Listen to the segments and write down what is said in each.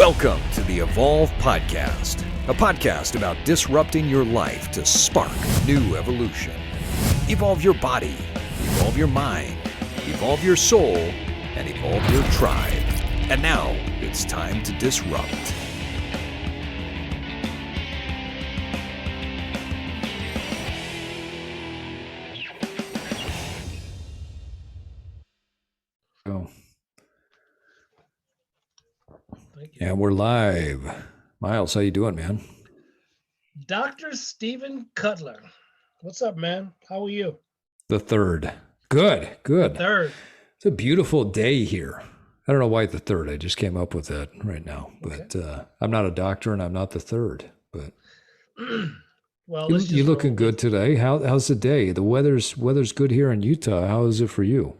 Welcome to the Evolve Podcast, a podcast about disrupting your life to spark new evolution. Evolve your body, evolve your mind, evolve your soul, and evolve your tribe. And now it's time to disrupt. And we're live. Myles, how you doing, man? Dr. Steven Cutler. What's up, man? How are you? The third. Good. Third. It's a beautiful day here. I don't know why the third. I just came up with that right now. But I'm not a doctor and I'm not the third. But well, you looking good today. How's the day? The weather's good here in Utah. How is it for you?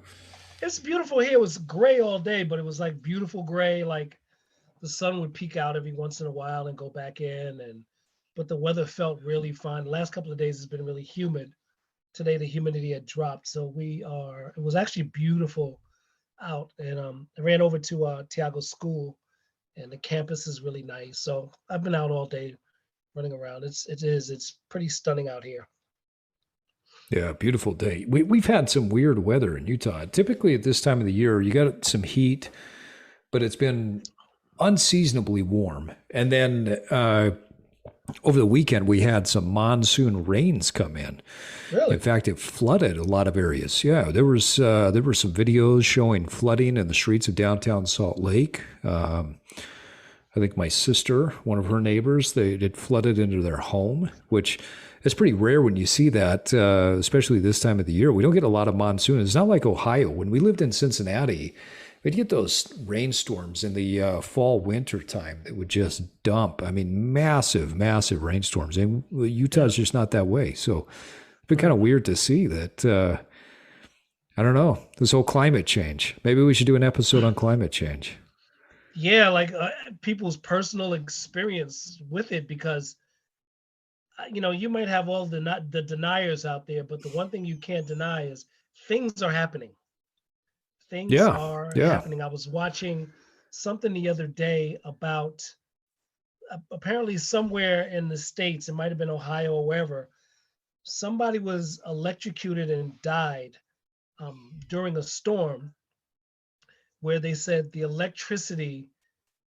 It's beautiful here. It was gray all day, but it was like beautiful gray, like the sun would peek out every once in a while and go back in, but the weather felt really fine. The last couple of days has been really humid. Today the humidity had dropped, so it was actually beautiful out. And I ran over to Tiago's school, and the campus is really nice. So I've been out all day running around. It's pretty stunning out here. Yeah, beautiful day. We've had some weird weather in Utah. Typically at this time of the year, you got some heat, but it's been unseasonably warm. And then over the weekend, we had some monsoon rains come in. Really? In fact, it flooded a lot of areas. Yeah, there were some videos showing flooding in the streets of downtown Salt Lake. I think my sister, one of her neighbors, it flooded into their home, which is pretty rare when you see that, especially this time of the year. We don't get a lot of monsoon. It's not like Ohio. When we lived in Cincinnati, we'd get those rainstorms in the fall, winter time that would just dump. I mean, massive rainstorms. And Utah's just not that way. So it's been kind of weird to see that, I don't know, this whole climate change. Maybe we should do an episode on climate change. Yeah, like people's personal experience with it, because, you might have all the deniers out there, but the one thing you can't deny is things are happening. Things are happening. I was watching something the other day about apparently somewhere in the States, it might have been Ohio or wherever, somebody was electrocuted and died during a storm, where they said the electricity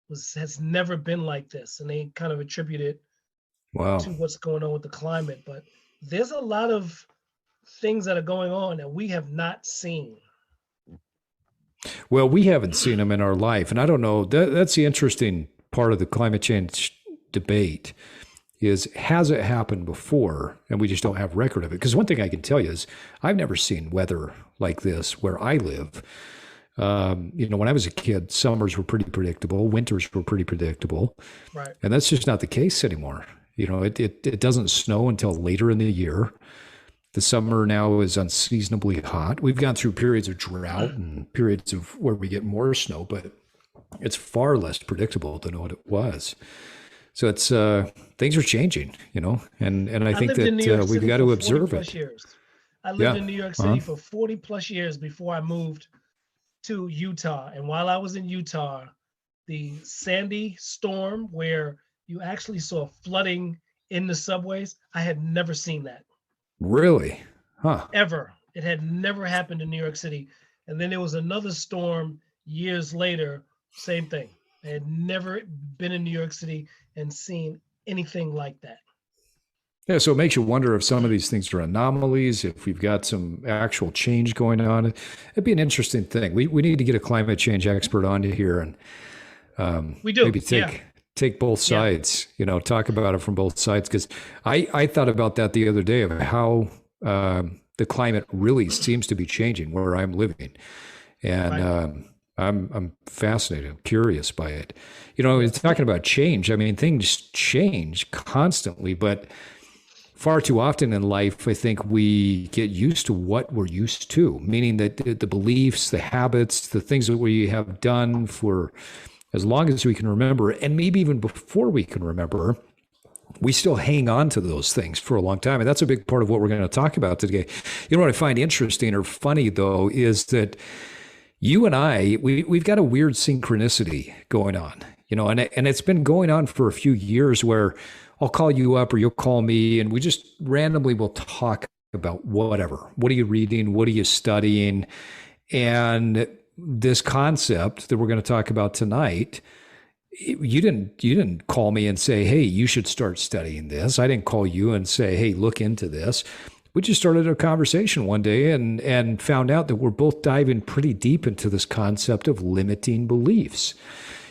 has never been like this. And they kind of attribute it to what's going on with the climate. But there's a lot of things that are going on that we have not seen. Well, we haven't seen them in our life. And I don't know, that's the interesting part of the climate change debate is, has it happened before? And we just don't have record of it. Because one thing I can tell you is I've never seen weather like this where I live. When I was a kid, summers were pretty predictable. Winters were pretty predictable. Right. And that's just not the case anymore. It doesn't snow until later in the year. The summer now is unseasonably hot. We've gone through periods of drought and periods of where we get more snow, but it's far less predictable than what it was. So it's things are changing, and I think that we've got to observe it. I lived in New York City for 40 plus years before I moved to Utah. And while I was in Utah, the Sandy storm, where you actually saw flooding in the subways, I had never seen that. Really? Huh. Ever. It had never happened in New York City. And then there was another storm years later, same thing. I had never been in New York City and seen anything like that. Yeah, so it makes you wonder if some of these things are anomalies, if we've got some actual change going on. It'd be an interesting thing. We need to get a climate change expert on here and we do. Maybe take both sides, talk about it from both sides. Because I thought about that the other day of how the climate really seems to be changing where I'm living. And I'm fascinated, I'm curious by it. It's talking about change. I mean, things change constantly, but far too often in life, I think we get used to what we're used to, meaning that the beliefs, the habits, the things that we have done for as long as we can remember, and maybe even before we can remember, we still hang on to those things for a long time. And that's a big part of what we're going to talk about today. What I find interesting or funny, though, is that you and I, we've got a weird synchronicity going on. and it's been going on for a few years where I'll call you up or you'll call me and we just randomly will talk about whatever. What are you reading? What are you studying? And this concept that we're going to talk about tonight, you didn't call me and say, hey, you should start studying this. I didn't call you and say, hey, look into this. We just started a conversation one day and found out that we're both diving pretty deep into this concept of limiting beliefs.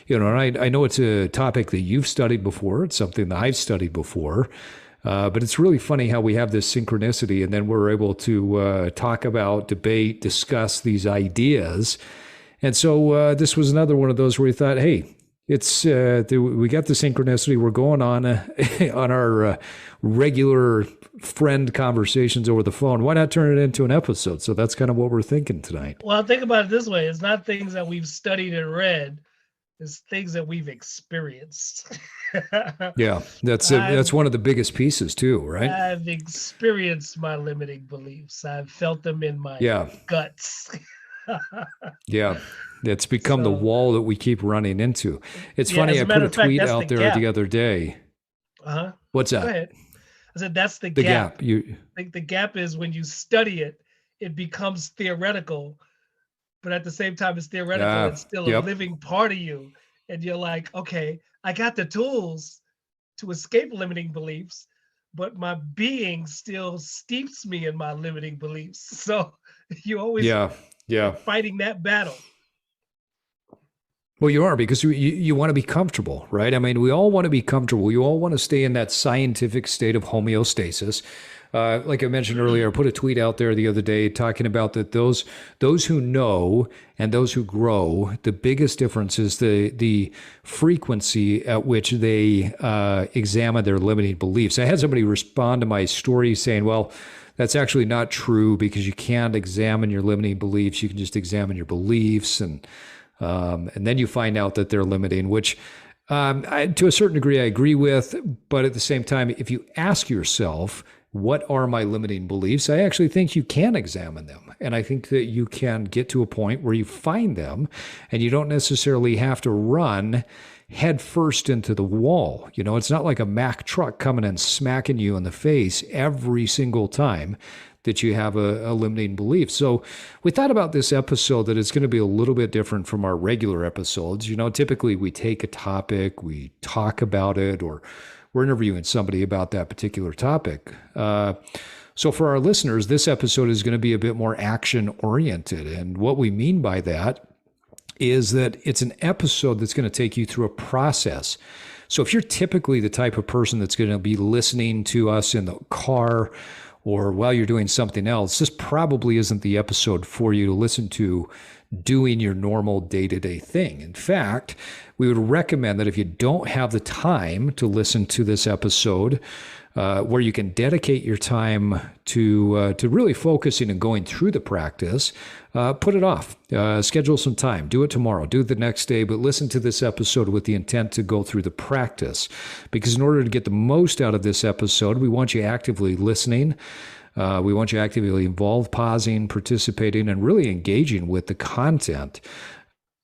And I know it's a topic that you've studied before. It's something that I've studied before. But it's really funny how we have this synchronicity and then we're able to talk about, debate, discuss these ideas. And so this was another one of those where we thought, hey, it's we got the synchronicity. We're going on on our regular friend conversations over the phone. Why not turn it into an episode? So that's kind of what we're thinking tonight. Well, think about it this way. It's not things that we've studied and read. It's things that we've experienced. Yeah, that's one of the biggest pieces too, right? I've experienced my limiting beliefs. I've felt them in my guts. Yeah, it's become the wall that we keep running into. It's funny, I put a tweet out there the other day. What's that? Go ahead. I said that's the gap. The gap is when you study it, it becomes theoretical. But at the same time, it's theoretical. It's still a living part of you. And you're like, okay, I got the tools to escape limiting beliefs, but my being still steeps me in my limiting beliefs. So you always fighting that battle. Well, you are, because you want to be comfortable, right? I mean, we all want to be comfortable. You all want to stay in that scientific state of homeostasis. Like I mentioned earlier, I put a tweet out there the other day talking about that those who know and those who grow, the biggest difference is the frequency at which they examine their limiting beliefs. I had somebody respond to my story saying, well, that's actually not true because you can't examine your limiting beliefs. You can just examine your beliefs, and then you find out that they're limiting, which to a certain degree I agree with. But at the same time, if you ask yourself, what are my limiting beliefs? I actually think you can examine them. And I think that you can get to a point where you find them and you don't necessarily have to run head first into the wall. It's not like a Mack truck coming and smacking you in the face every single time that you have a limiting belief. So we thought about this episode that it's going to be a little bit different from our regular episodes. Typically we take a topic, we talk about it, or we're interviewing somebody about that particular topic. So for our listeners, this episode is going to be a bit more action-oriented. And what we mean by that is that it's an episode that's going to take you through a process. So if you're typically the type of person that's going to be listening to us in the car or while you're doing something else, this probably isn't the episode for you to listen to doing your normal day-to-day thing. In fact, we would recommend that if you don't have the time to listen to this episode, where you can dedicate your time to really focusing and going through the practice, put it off. Schedule some time. Do it tomorrow. Do it the next day. But listen to this episode with the intent to go through the practice. Because in order to get the most out of this episode, we want you actively listening. We want you actively involved, pausing, participating, and really engaging with the content.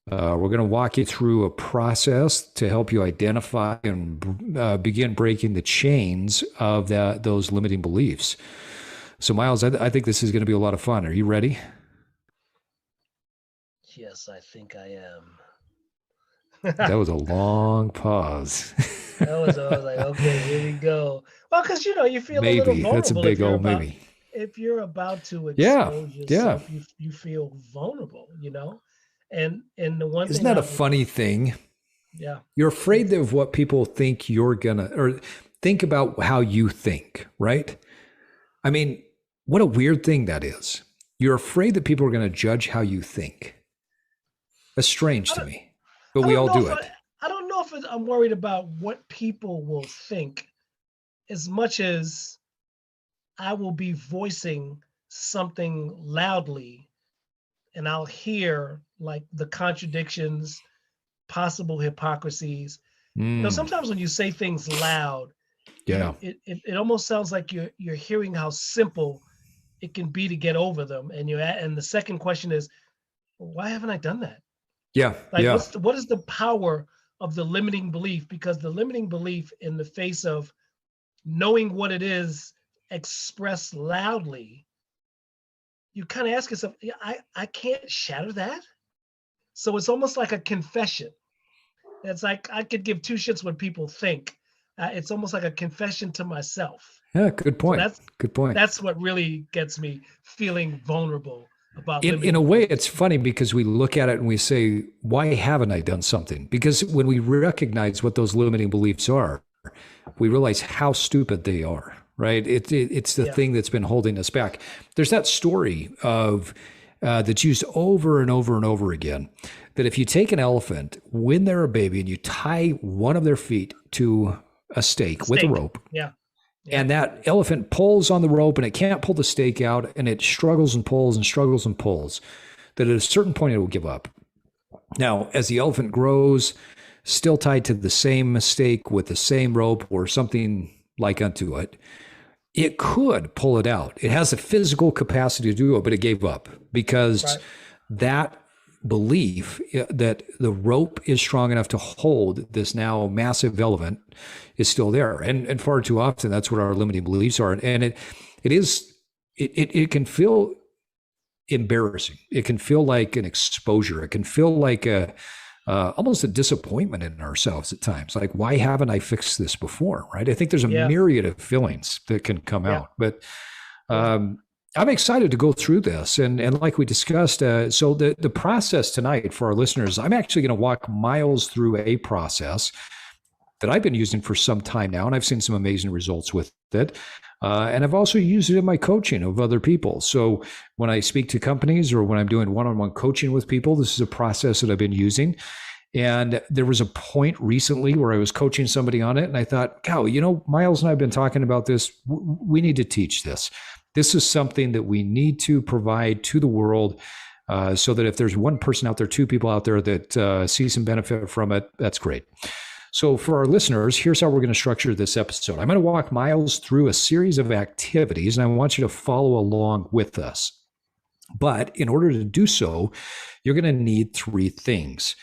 We're going to walk you through a process to help you identify and begin breaking the chains of those limiting beliefs. So, Myles, I think this is going to be a lot of fun. Are you ready? Yes, I think I am. That was a long pause. I was like, okay, here we go. Well, because you feel maybe. A little vulnerable. That's a big old maybe. If you're about to expose yourself, yeah. you feel vulnerable, And the one Isn't that a funny thing? Yeah. You're afraid of what people think you're gonna, or think about how you think, right? I mean, what a weird thing that is. You're afraid that people are going to judge how you think. That's strange to me, but we all do it. I don't know if I'm worried about what people will think as much as I will be voicing something loudly and I'll hear like the contradictions, possible hypocrisies. Sometimes when you say things loud, it almost sounds like you're hearing how simple it can be to get over them. And the second question is, why haven't I done that? Yeah. Like, what is the power of the limiting belief, because the limiting belief in the face of knowing what it is expressed loudly, you kind of ask yourself, yeah, I can't shatter that. So it's almost like a confession. It's like I could give two shits what people think. It's almost like a confession to myself. Yeah, good point. So good point. That's what really gets me feeling vulnerable about in a way, it's funny because we look at it and we say, why haven't I done something? Because when we recognize what those limiting beliefs are, we realize how stupid they are, right? It's the thing that's been holding us back. There's that story of that's used over and over and over again, that if you take an elephant when they're a baby and you tie one of their feet to a stake with a rope, and that elephant pulls on the rope and it can't pull the stake out, and it struggles and pulls and struggles and pulls, that at a certain point it will give up. Now, as the elephant grows, still tied to the same stake with the same rope or something like unto it, it could pull it out. It has the physical capacity to do it, but it gave up because that belief that the rope is strong enough to hold this now massive elephant is still there. And far too often, that's what our limiting beliefs are. And it can feel embarrassing. It can feel like an exposure. It can feel like almost a disappointment in ourselves at times. Like, why haven't I fixed this before? Right? I think there's a myriad of feelings that can come out, but I'm excited to go through this. And like we discussed, so the process tonight for our listeners, I'm actually going to walk Myles through a process that I've been using for some time now, and I've seen some amazing results with it. And I've also used it in my coaching of other people. So when I speak to companies or when I'm doing one-on-one coaching with people, this is a process that I've been using. And there was a point recently where I was coaching somebody on it, and I thought, God, Myles and I have been talking about this. We need to teach this. This is something that we need to provide to the world, so that if there's one person out there, two people out there that see some benefit from it, that's great. So for our listeners, here's how we're going to structure this episode. I'm going to walk Myles through a series of activities, and I want you to follow along with us. But in order to do so, you're going to need three things.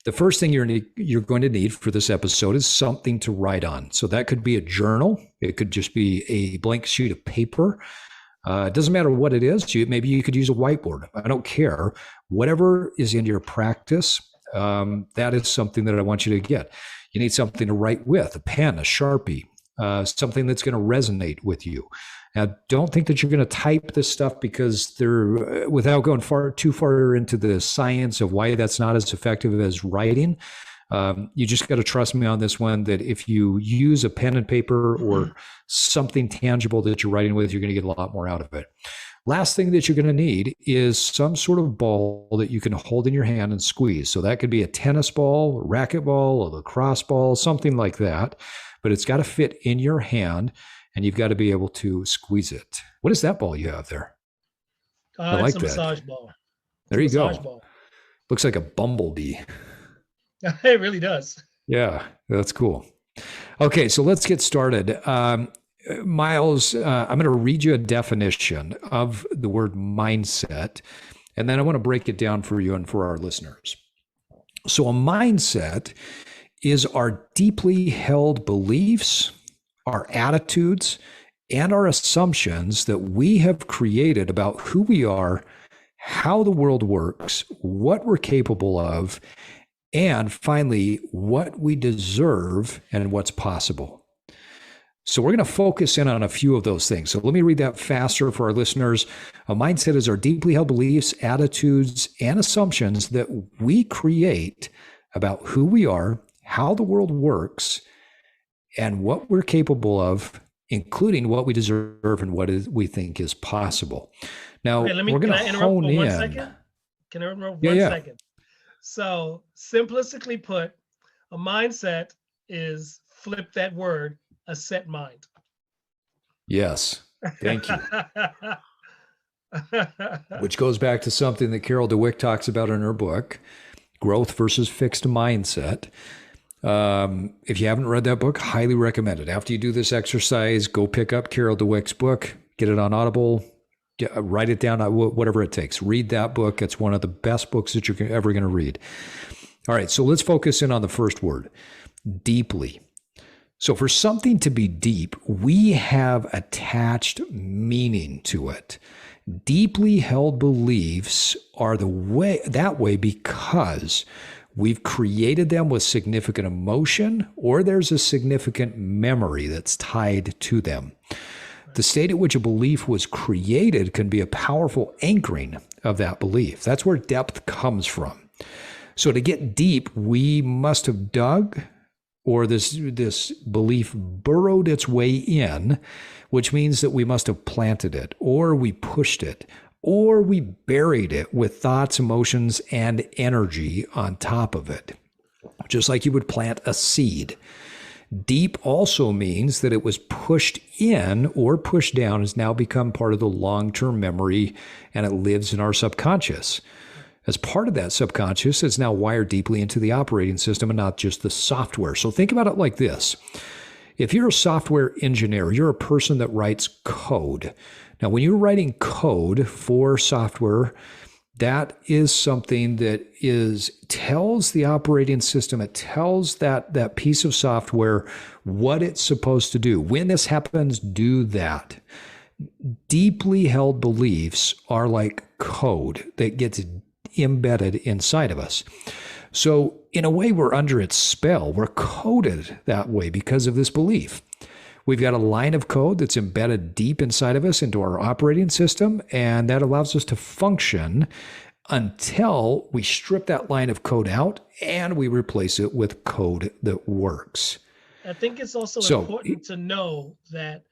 The first thing you're going to need for this episode is something to write on. So that could be a journal. It could just be a blank sheet of paper. It doesn't matter what it is. Maybe you could use a whiteboard. I don't care. Whatever is in your practice, that is something that I want you to get. You need something to write with, a pen, a Sharpie, something that's going to resonate with you. Now, don't think that you're going to type this stuff, because they're, without going too far into the science of why that's not as effective as writing, you just got to trust me on this one, that if you use a pen and paper or something tangible that you're writing with, you're going to get a lot more out of it. Last thing that you're going to need is some sort of ball that you can hold in your hand and squeeze. So that could be a tennis ball, a racquetball, a lacrosse ball, something like that. But it's got to fit in your hand, and you've got to be able to squeeze it. What is that ball you have there? I like that. Massage ball. There you go. Ball. Looks like a bumblebee. It really does. Yeah, that's cool. Okay, so let's get started. Myles, I'm going to read you a definition of the word mindset, and then I want to break it down for you and for our listeners. So a mindset is our deeply held beliefs, our attitudes, and our assumptions that we have created about who we are, how the world works, what we're capable of, and finally, what we deserve and what's possible. So we're going to focus in on a few of those things. So let me read that faster for our listeners. A mindset is our deeply held beliefs, attitudes, and assumptions that we create about who we are, how the world works, and what we're capable of, including what we deserve and what we think is possible. Now, we're going to hone in. Can I interrupt one second? So simplistically put, a mindset is, flip that word, a set mind. Yes. Thank you. Which goes back to something that Carol DeWick talks about in her book, Growth versus Fixed Mindset. If you haven't read that book, highly recommend it. After you do this exercise, go pick up Carol DeWick's book, get it on Audible, write it down, whatever it takes. Read that book. It's one of the best books that you're ever going to read. All right, so let's focus in on the first word, deeply. So for something to be deep, we have attached meaning to it. Deeply held beliefs are that way because we've created them with significant emotion, or there's a significant memory that's tied to them. The state at which a belief was created can be a powerful anchoring of that belief. That's where depth comes from. So to get deep, we must have dug, or this belief burrowed its way in, which means that we must have planted it, or we pushed it, or we buried it with thoughts, emotions, and energy on top of it, just like you would plant a seed. Deep also means that it was pushed in or pushed down, has now become part of the long-term memory, and it lives in our subconscious. As part of that subconscious, it's now wired deeply into the operating system and not just the software. So think about it like this. If you're a software engineer, you're a person that writes code. Now, when you're writing code for software, that is something that tells the operating system, it tells that piece of software what it's supposed to do. When this happens, do that. Deeply held beliefs are like code that gets embedded inside of us. So in a way, we're under its spell. We're coded that way because of this belief. We've got a line of code that's embedded deep inside of us into our operating system, and that allows us to function until we strip that line of code out and we replace it with code that works. I think it's also important to know that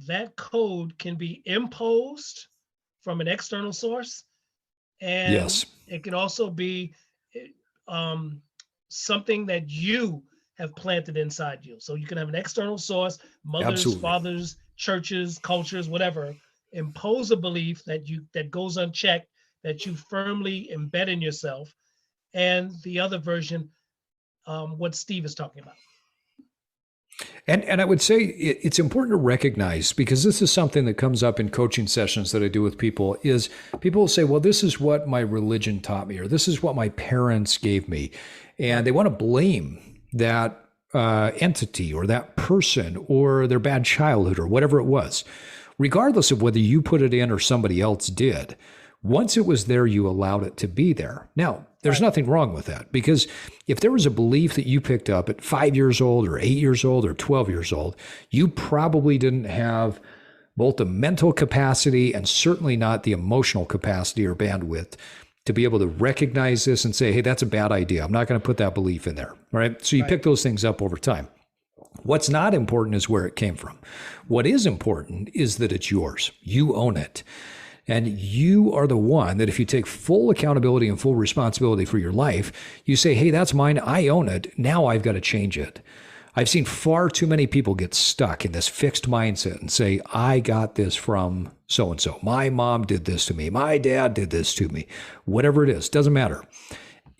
that code can be imposed from an external source, and yes, it can also be something that you have planted inside you. So you can have an external source, mothers, absolutely, fathers, churches, cultures, whatever, impose a belief that goes unchecked, that you firmly embed in yourself. And the other version, what Steve is talking about. And I would say it's important to recognize, because this is something that comes up in coaching sessions that I do with people, is people will say, well, this is what my religion taught me, or this is what my parents gave me. And they want to blame that entity or that person or their bad childhood or whatever it was, regardless of whether you put it in or somebody else did. Once it was there, you allowed it to be there. Now, there's nothing wrong with that, because if there was a belief that you picked up at 5 years old or 8 years old or 12 years old, you probably didn't have both the mental capacity and certainly not the emotional capacity or bandwidth to be able to recognize this and say, hey, that's a bad idea. I'm not going to put that belief in there. All right. So you pick those things up over time. What's not important is where it came from. What is important is that it's yours. You own it. And you are the one that if you take full accountability and full responsibility for your life, you say, hey, that's mine. I own it. Now I've got to change it. I've seen far too many people get stuck in this fixed mindset and say, I got this from so-and-so. My mom did this to me. My dad did this to me. Whatever it is, doesn't matter.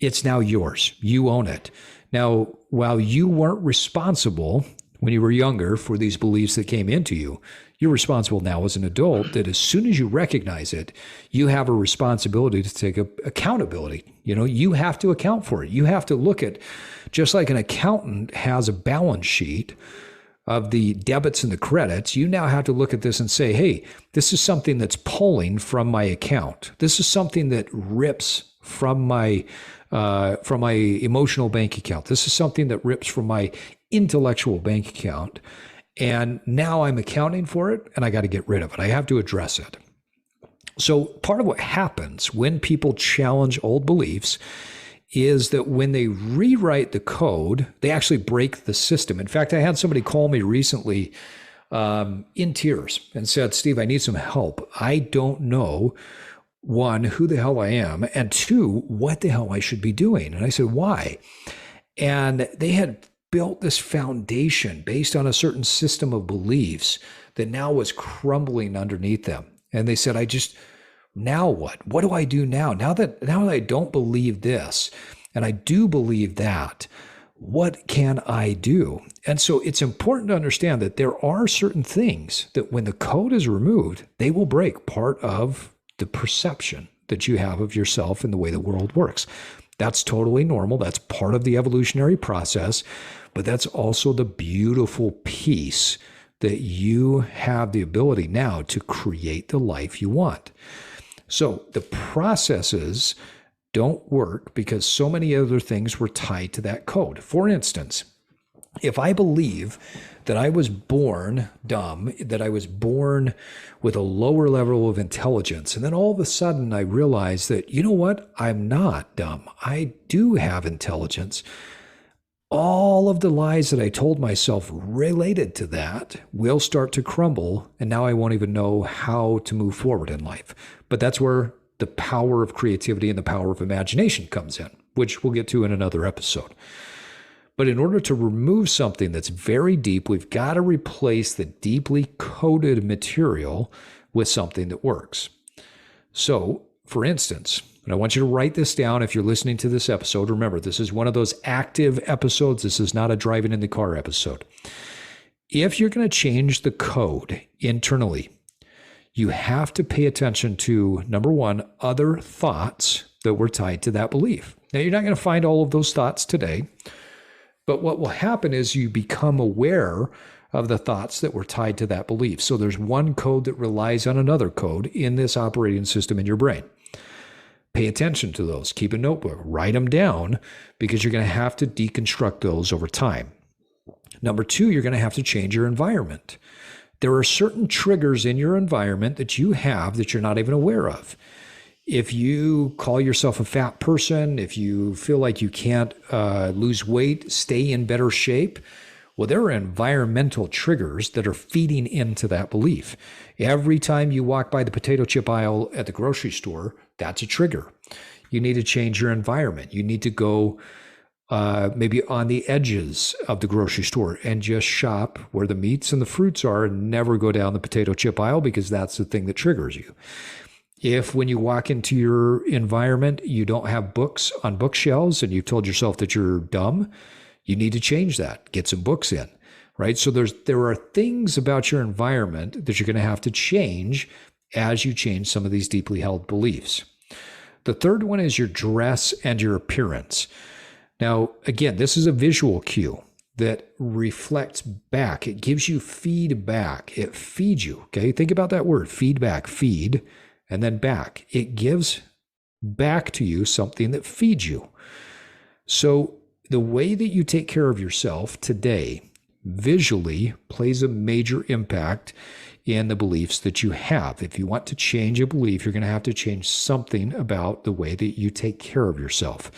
It's now yours. You own it. Now, while you weren't responsible when you were younger for these beliefs that came into you, you're responsible now as an adult, that as soon as you recognize it, you have a responsibility to take accountability. You know, you have to account for it. You have to look at, just like an accountant has a balance sheet of the debits and the credits, you now have to look at this and say, hey, this is something that's pulling from my account. This is something that rips from my emotional bank account. This is something that rips from my intellectual bank account. And now I'm accounting for it, and I got to get rid of it. I have to address it. So part of what happens when people challenge old beliefs is that when they rewrite the code, they actually break the system. In fact, I had somebody call me recently in tears and said, Steve, I need some help. I don't know, one, who the hell I am, and two, what the hell I should be doing. And I said, why? And they had built this foundation based on a certain system of beliefs that now was crumbling underneath them. And they said, now what? What do I do now? Now that I don't believe this, and I do believe that, what can I do? And so it's important to understand that there are certain things that when the code is removed, they will break part of the perception that you have of yourself and the way the world works. That's totally normal. That's part of the evolutionary process. But that's also the beautiful piece that you have the ability now to create the life you want. So the processes don't work because so many other things were tied to that code. For instance, if I believe that I was born dumb, that I was born with a lower level of intelligence, and then all of a sudden I realize that, you know what, I'm not dumb. I do have intelligence. All of the lies that I told myself related to that will start to crumble, and now I won't even know how to move forward in life. But that's where the power of creativity and the power of imagination comes in, which we'll get to in another episode. But in order to remove something that's very deep, we've got to replace the deeply coded material with something that works. So, for instance, and I want you to write this down if you're listening to this episode. Remember, this is one of those active episodes. This is not a driving in the car episode. If you're going to change the code internally, you have to pay attention to, number one, other thoughts that were tied to that belief. Now, you're not going to find all of those thoughts today, but what will happen is you become aware of the thoughts that were tied to that belief. So there's one code that relies on another code in this operating system in your brain. Pay attention to those. Keep a notebook. Write them down because you're going to have to deconstruct those over time. Number two, you're going to have to change your environment. There are certain triggers in your environment that you have that you're not even aware of. If you call yourself a fat person, if you feel like you can't lose weight, stay in better shape, well, there are environmental triggers that are feeding into that belief. Every time you walk by the potato chip aisle at the grocery store, that's a trigger. You need to change your environment. You need to go maybe on the edges of the grocery store and just shop where the meats and the fruits are and never go down the potato chip aisle because that's the thing that triggers you. If when you walk into your environment, you don't have books on bookshelves and you've told yourself that you're dumb, you need to change that. Get some books in, right? So there are things about your environment that you're going to have to change as you change some of these deeply held beliefs. The third one is your dress and your appearance. Now, again, this is a visual cue that reflects back. It gives you feedback. It feeds you, okay? Think about that word, feedback, feed, and then back. It gives back to you something that feeds you. So the way that you take care of yourself today visually plays a major impact in the beliefs that you have. If you want to change a belief, you're going to have to change something about the way that you take care of yourself.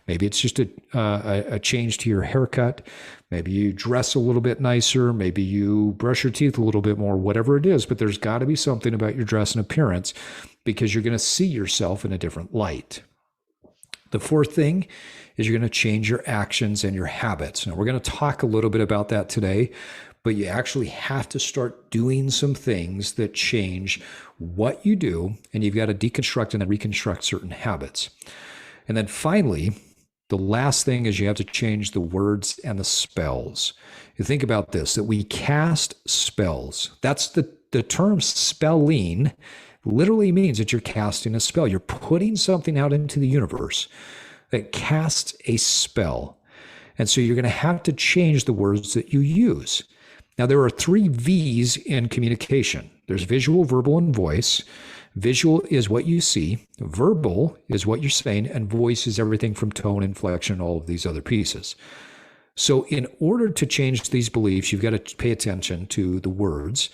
Maybe it's just a change to your haircut. Maybe you dress a little bit nicer. Maybe you brush your teeth a little bit more, whatever it is. But there's got to be something about your dress and appearance because you're going to see yourself in a different light. The fourth thing is you're going to change your actions and your habits. Now, we're going to talk a little bit about that today, but you actually have to start doing some things that change what you do, and you've got to deconstruct and then reconstruct certain habits. And then finally, the last thing is you have to change the words and the spells. You think about this, that we cast spells. That's the term spelling literally means that you're casting a spell. You're putting something out into the universe that casts a spell. And so you're going to have to change the words that you use. Now, there are 3 V's in communication. There's visual, verbal, and voice. Visual is what you see. Verbal is what you're saying. And voice is everything from tone, inflection, all of these other pieces. So in order to change these beliefs, you've got to pay attention to the words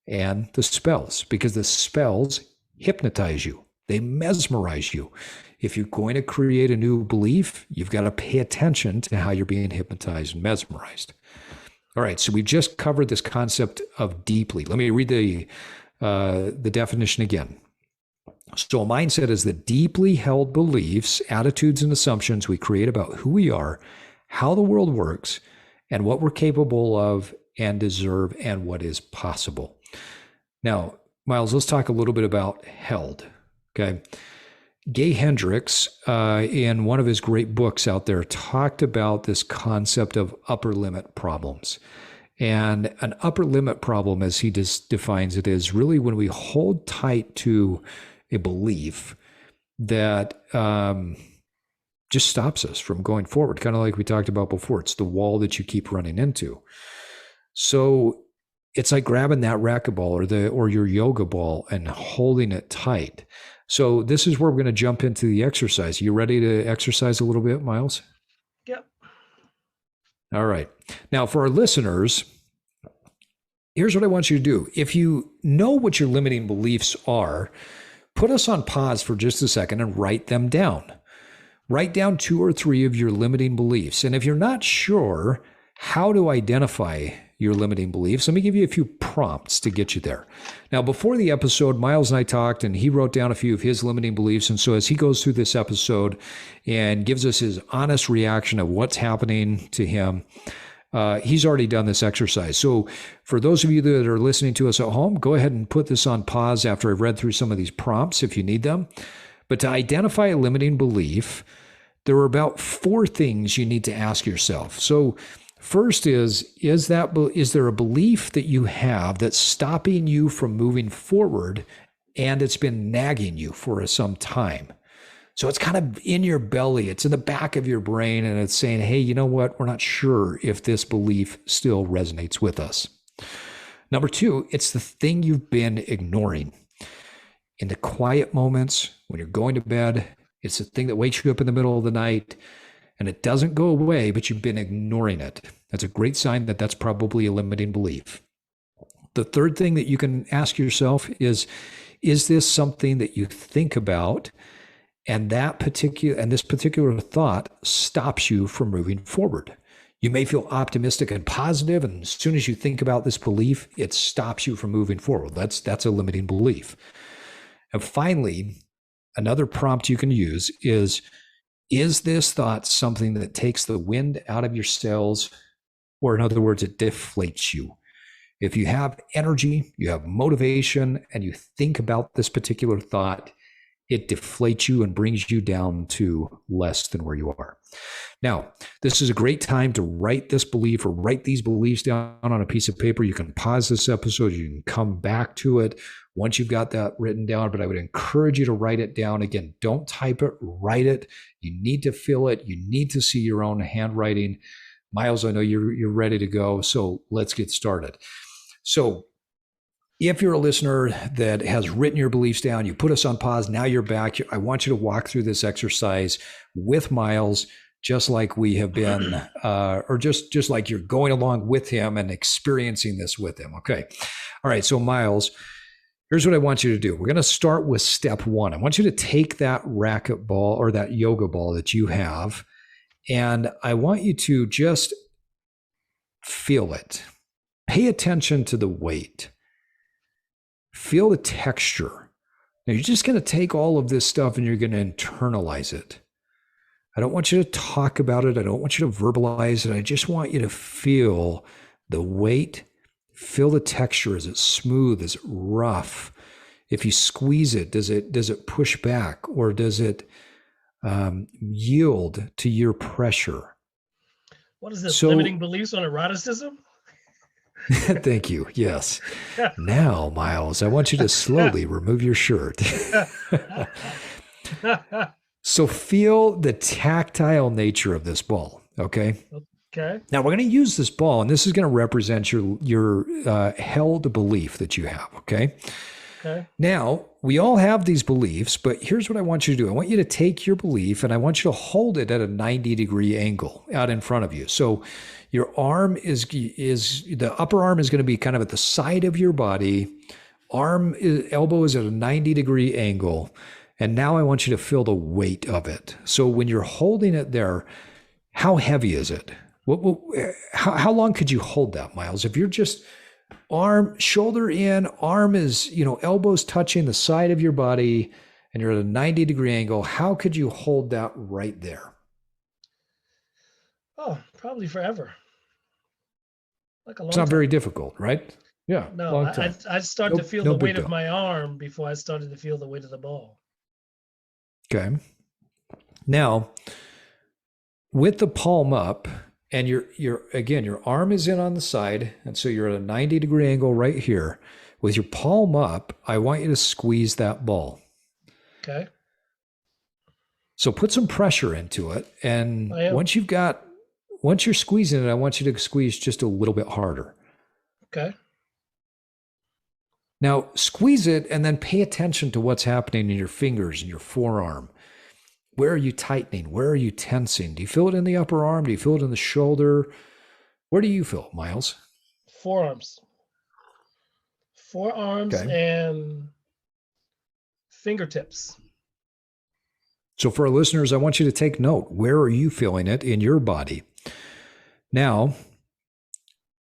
and the spells, because the spells hypnotize you. They mesmerize you. If you're going to create a new belief, you've got to pay attention to how you're being hypnotized and mesmerized. All right, so we've just covered this concept of deeply. Let me read the definition again. So a mindset is the deeply held beliefs, attitudes, and assumptions we create about who we are, how the world works, and what we're capable of and deserve and what is possible. Now, Myles, let's talk a little bit about held, okay? Gay Hendricks, in one of his great books out there, talked about this concept of upper limit problems. And an upper limit problem, as he defines it, is really when we hold tight to a belief that just stops us from going forward, kind of like we talked about before. It's the wall that you keep running into. So it's like grabbing that racquetball or your yoga ball and holding it tight. So this is where we're going to jump into the exercise. You ready to exercise a little bit, Myles? Yep. All right. Now, for our listeners, here's what I want you to do. If you know what your limiting beliefs are, put us on pause for just a second and write them down. Write down 2 or 3 of your limiting beliefs. And if you're not sure how to identify your limiting beliefs, let me give you a few prompts to get you there. Now, before the episode, Myles and I talked, and he wrote down a few of his limiting beliefs. And so as he goes through this episode and gives us his honest reaction of what's happening to him, he's already done this exercise. So for those of you that are listening to us at home, go ahead and put this on pause after I've read through some of these prompts if you need them. But to identify a limiting belief, there are about 4 things you need to ask yourself. So first is there a belief that you have that's stopping you from moving forward and it's been nagging you for some time? So it's kind of in your belly, it's in the back of your brain, and it's saying, hey, you know what? We're not sure if this belief still resonates with us. Number 2, it's the thing you've been ignoring. In the quiet moments, when you're going to bed, it's the thing that wakes you up in the middle of the night, and it doesn't go away, but you've been ignoring it. That's a great sign that that's probably a limiting belief. The third thing that you can ask yourself is this something that you think about, and this particular thought stops you from moving forward? You may feel optimistic and positive, and as soon as you think about this belief, it stops you from moving forward. That's a limiting belief. And finally, another prompt you can use is this thought something that takes the wind out of your sails, or in other words, it deflates you? If you have energy, you have motivation, and you think about this particular thought, it deflates you and brings you down to less than where you are. Now, this is a great time to write this belief or write these beliefs down on a piece of paper. You can pause this episode. You can come back to it once you've got that written down, but I would encourage you to write it down. Again, don't type it, write it. You need to feel it. You need to see your own handwriting. Myles, I know you're ready to go, so let's get started. So if you're a listener that has written your beliefs down, you put us on pause, now you're back. I want you to walk through this exercise with Myles, just like we have been, or just like you're going along with him and experiencing this with him. Okay. All right. So Myles, here's what I want you to do. We're going to start with step 1. I want you to take that racket ball or that yoga ball that you have, and I want you to just feel it. Pay attention to the weight. Feel the texture. Now you're just going to take all of this stuff and you're going to internalize it. I don't want you to talk about it. I don't want you to verbalize it. I just want you to feel the weight, feel the texture. Is it smooth? Is it rough? If you squeeze it, does it push back, or does it yield to your pressure? What is this, limiting beliefs on eroticism? Thank you. Yes. Now, Myles, I want you to slowly remove your shirt. So feel the tactile nature of this ball. Okay. Okay. Now we're going to use this ball, and this is going to represent your held belief that you have. Okay. Okay. Now we all have these beliefs, but here's what I want you to do. I want you to take your belief and I want you to hold it at a 90-degree angle out in front of you. So your arm is the upper arm is going to be kind of at the side of your body. Elbow is at a 90-degree angle. And now I want you to feel the weight of it. So when you're holding it there, how heavy is it? How long could you hold that, Myles? If you're just shoulder in, arm is, elbows touching the side of your body, and you're at a 90-degree angle, how could you hold that right there? Oh, probably forever. Like a long It's not time. very difficult, right? Yeah. No, I'd start to feel the weight of my arm before I started to feel the weight of the ball. Okay. Now, with the palm up, and your arm is in on the side, and so you're at a 90-degree angle right here. With your palm up, I want you to squeeze that ball. Okay. So put some pressure into it. And I am. once you're squeezing it, I want you to squeeze just a little bit harder. Okay. Now squeeze it and then pay attention to what's happening in your fingers and your forearm. Where are you tightening? Where are you tensing? Do you feel it in the upper arm? Do you feel it in the shoulder? Where do you feel, Myles? Forearms. Forearms Okay. and fingertips. So for our listeners, I want you to take note. Where are you feeling it in your body? Now,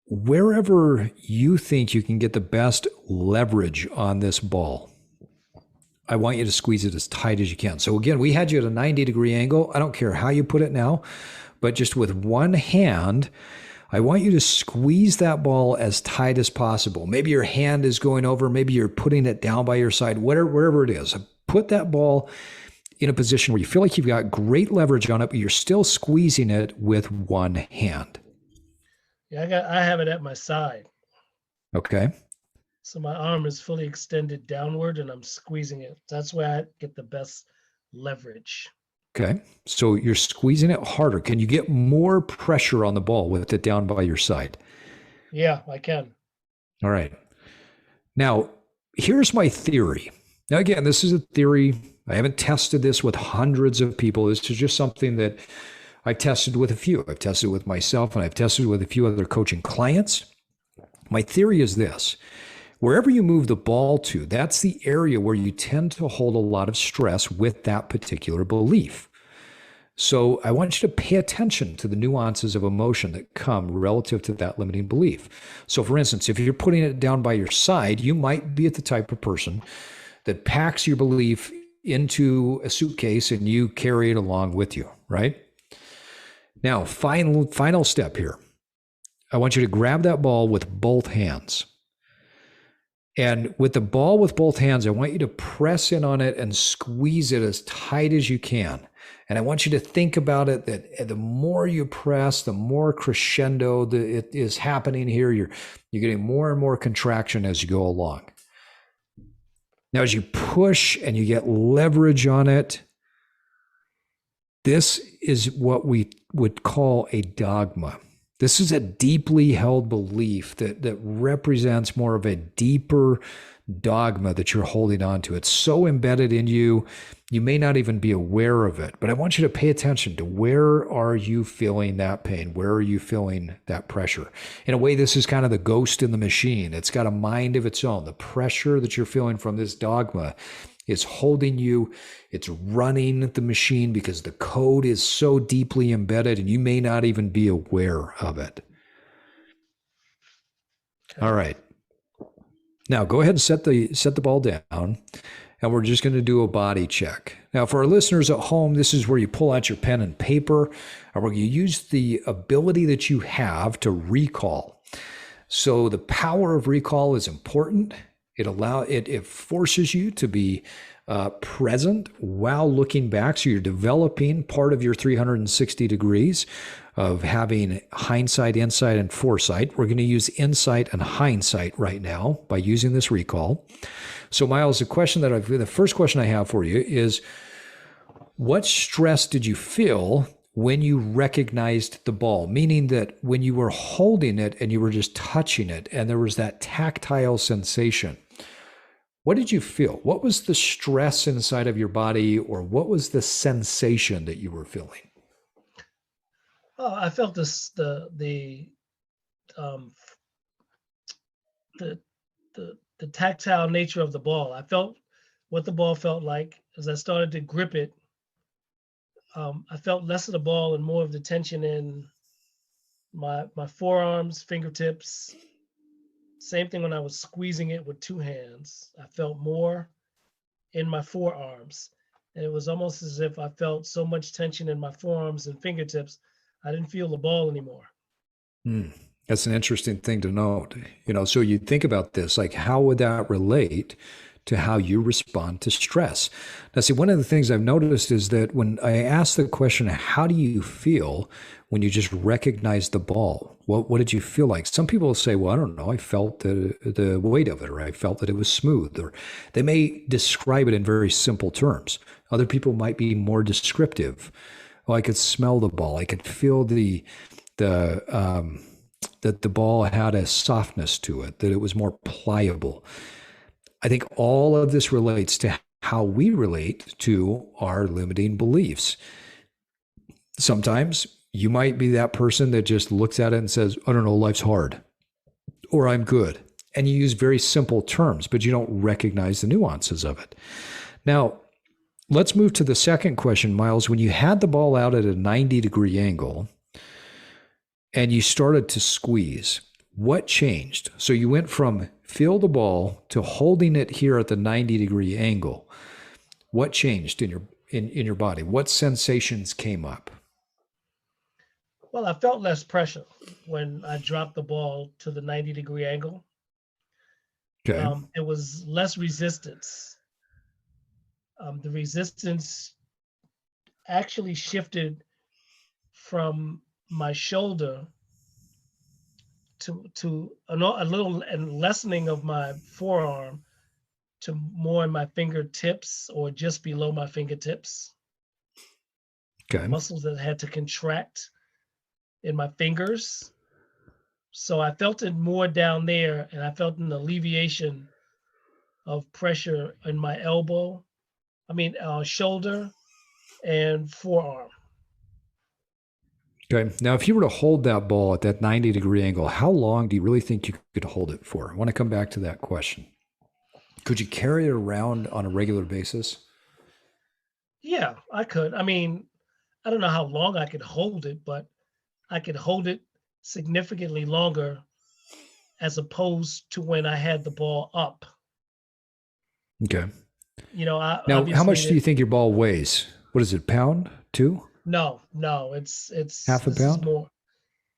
wherever you think you can get the best leverage on this ball, I want you to squeeze it as tight as you can. So again, we had you at a 90-degree angle. I don't care how you put it now, but just with one hand, I want you to squeeze that ball as tight as possible. Maybe your hand is going over, maybe you're putting it down by your side, wherever it is. Put that ball in a position where you feel like you've got great leverage on it, but you're still squeezing it with one hand. Yeah, I have it at my side. Okay. So my arm is fully extended downward and I'm squeezing it. That's where I get the best leverage. Okay. So you're squeezing it harder. Can you get more pressure on the ball with it down by your side? Yeah, I can. All right. Now, here's my theory. Now, again, this is a theory. I haven't tested this with hundreds of people. This is just something that I've tested with a few. I've tested with myself and I've tested with a few other coaching clients. My theory is this. Wherever you move the ball to, that's the area where you tend to hold a lot of stress with that particular belief. So I want you to pay attention to the nuances of emotion that come relative to that limiting belief. So for instance, if you're putting it down by your side, you might be the type of person that packs your belief into a suitcase and you carry it along with you, right? Now, final step here. I want you to grab that ball with both hands. And with the ball with both hands, I want you to press in on it and squeeze it as tight as you can. And I want you to think about it that the more you press, the more crescendo it is happening here. You're getting more and more contraction as you go along. Now, as you push and you get leverage on it, this is what we would call a dogma. This is a deeply held belief that represents more of a deeper dogma that you're holding on to. It's so embedded in you, you may not even be aware of it. But I want you to pay attention to where are you feeling that pain? Where are you feeling that pressure? In a way, this is kind of the ghost in the machine. It's got a mind of its own. The pressure that you're feeling from this dogma is holding you. It's running the machine because the code is so deeply embedded and you may not even be aware of it. Okay. All right. Now go ahead and set the ball down, and we're just going to do a body check. Now for our listeners at home, this is where you pull out your pen and paper, and where you use the ability that you have to recall. So the power of recall is important. It forces you to be present while looking back. So you're developing part of your 360 degrees of having hindsight, insight, and foresight. We're going to use insight and hindsight right now by using this recall. So Myles, the first question I have for you is, what stress did you feel when you recognized the ball? Meaning that when you were holding it and you were just touching it and there was that tactile sensation, what did you feel? What was the stress inside of your body, or what was the sensation that you were feeling? Oh, I felt the tactile nature of the ball. I felt what the ball felt like as I started to grip it. I felt less of the ball and more of the tension in my forearms, fingertips. Same thing when I was squeezing it with two hands. I felt more in my forearms. And it was almost as if I felt so much tension in my forearms and fingertips, I didn't feel the ball anymore. That's an interesting thing to note. So you think about this, like how would that relate to how you respond to stress. Now, see, one of the things I've noticed is that when I ask the question, how do you feel when you just recognize the ball? What did you feel like? Some people will say, well, I don't know. I felt the weight of it, or I felt that it was smooth, or they may describe it in very simple terms. Other people might be more descriptive. Oh, I could smell the ball. I could feel that the ball had a softness to it, that it was more pliable. I think all of this relates to how we relate to our limiting beliefs. Sometimes you might be that person that just looks at it and says, I don't know, life's hard, or I'm good. And you use very simple terms, but you don't recognize the nuances of it. Now, let's move to the second question, Myles. When you had the ball out at a 90-degree angle and you started to squeeze, what changed? So you went from feel the ball to holding it here at the 90-degree angle. What changed in your body? What sensations came up? Well, I felt less pressure when I dropped the ball to the 90-degree angle. Okay. There was less resistance. The resistance actually shifted from my shoulder to a little and lessening of my forearm to more in my fingertips or just below my fingertips. Okay. Muscles that had to contract in my fingers. So I felt it more down there, and I felt an alleviation of pressure in my shoulder and forearm. Okay. Now, if you were to hold that ball at that 90-degree angle, how long do you really think you could hold it for? I want to come back to that question. Could you carry it around on a regular basis? Yeah, I could. I mean, I don't know how long I could hold it, but I could hold it significantly longer as opposed to when I had the ball up. Okay. Now, how much do you think your ball weighs? What is it, pound? 2? No, it's half a this is pound? more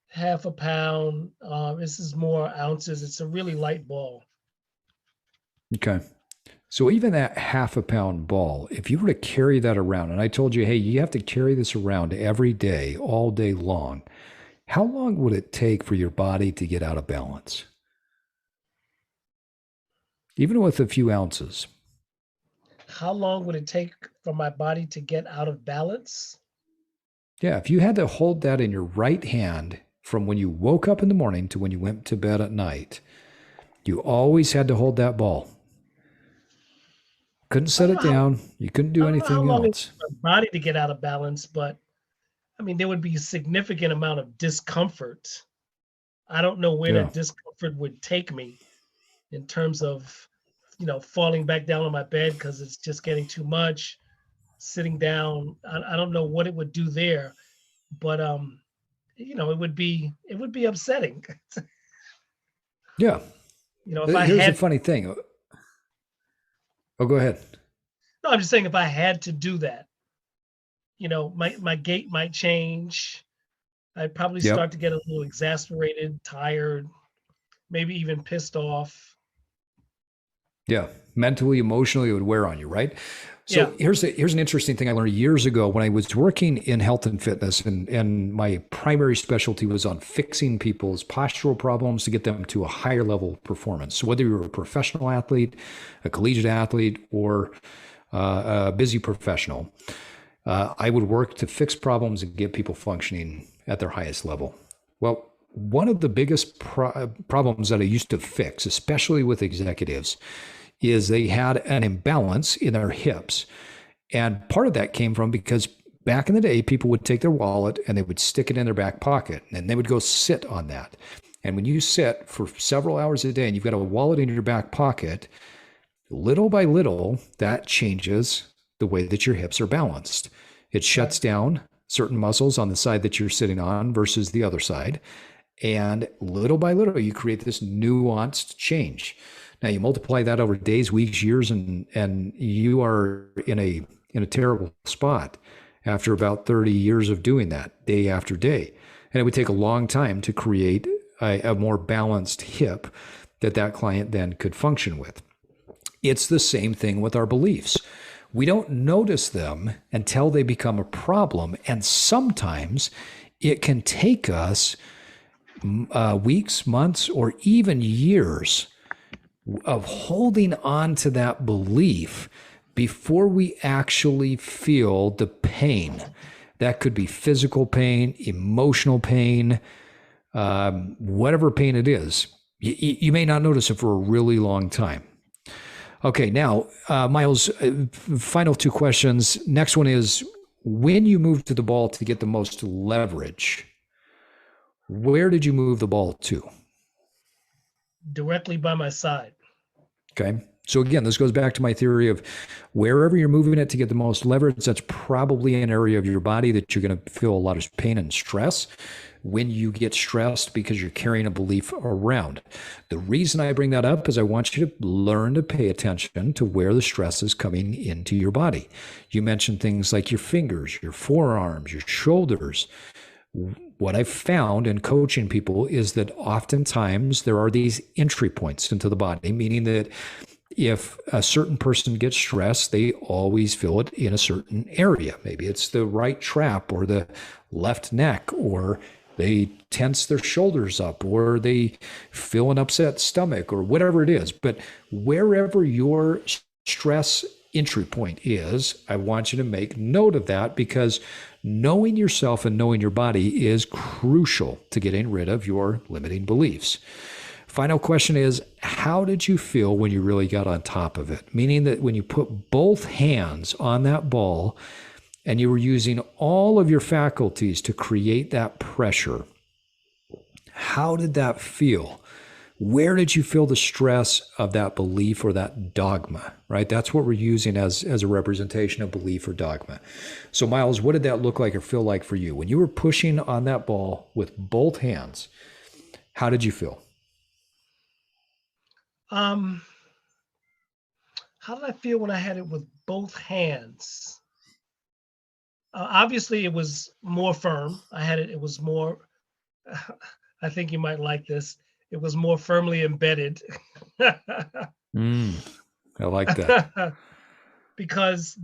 half a pound. This is more ounces. It's a really light ball. Okay. So even that half a pound ball, if you were to carry that around, and I told you, hey, you have to carry this around every day, all day long, how long would it take for your body to get out of balance? Even with a few ounces. How long would it take for my body to get out of balance? Yeah, if you had to hold that in your right hand from when you woke up in the morning to when you went to bed at night, you always had to hold that ball. Couldn't set it down. You couldn't do I don't know how anything long it else. takes my body to get out of balance, but I mean, there would be a significant amount of discomfort. I don't know where Yeah. that discomfort would take me in terms of, falling back down on my bed because it's just getting too much, sitting down. I don't know what it would do there, but it would be upsetting. Yeah. If I Here's the had funny thing. Oh, go ahead. no, I'm just saying if I had to do that, my gait might change. I'd probably Yep. start to get a little exasperated, tired, maybe even pissed off. Yeah. Mentally, emotionally, it would wear on you, right? So Yeah. here's an interesting thing I learned years ago when I was working in health and fitness, and my primary specialty was on fixing people's postural problems to get them to a higher level of performance. So whether you're a professional athlete, a collegiate athlete, or a busy professional, I would work to fix problems and get people functioning at their highest level. Well, one of the biggest problems that I used to fix, especially with executives, is they had an imbalance in their hips. And part of that came from because back in the day, people would take their wallet and they would stick it in their back pocket and they would go sit on that. And when you sit for several hours a day and you've got a wallet in your back pocket, little by little, that changes the way that your hips are balanced. It shuts down certain muscles on the side that you're sitting on versus the other side. And little by little, you create this nuanced change. Now you multiply that over days, weeks, years, and you are in a terrible spot after about 30 years of doing that day after day. And it would take a long time to create a more balanced hip that client then could function with. It's the same thing with our beliefs. We don't notice them until they become a problem. And sometimes it can take us weeks, months, or even years of holding on to that belief before we actually feel the pain. That could be physical pain, emotional pain, whatever pain it is. You may not notice it for a really long time. Okay, now, Myles, final two questions. Next one is, when you move to the ball to get the most leverage, where did you move the ball to? Directly by my side. Okay. So again, this goes back to my theory of wherever you're moving it to get the most leverage, that's probably an area of your body that you're going to feel a lot of pain and stress when you get stressed because you're carrying a belief around. The reason I bring that up is I want you to learn to pay attention to where the stress is coming into your body. You mentioned things like your fingers, your forearms, your shoulders. What I've found in coaching people is that oftentimes there are these entry points into the body, meaning that if a certain person gets stressed, they always feel it in a certain area. Maybe it's the right trap or the left neck, or they tense their shoulders up, or they feel an upset stomach, or whatever it is. But wherever your stress entry point is, I want you to make note of that, because knowing yourself and knowing your body is crucial to getting rid of your limiting beliefs. Final question is, how did you feel when you really got on top of it? Meaning that when you put both hands on that ball and you were using all of your faculties to create that pressure, how did that feel? Where did you feel the stress of that belief or that dogma, right? That's what we're using as a representation of belief or dogma. So Myles, what did that look like or feel like for you? When you were pushing on that ball with both hands, how did you feel? How did I feel when I had it with both hands? Obviously, it was more firm. It was more, I think you might like this. It was more firmly embedded. I like that. Because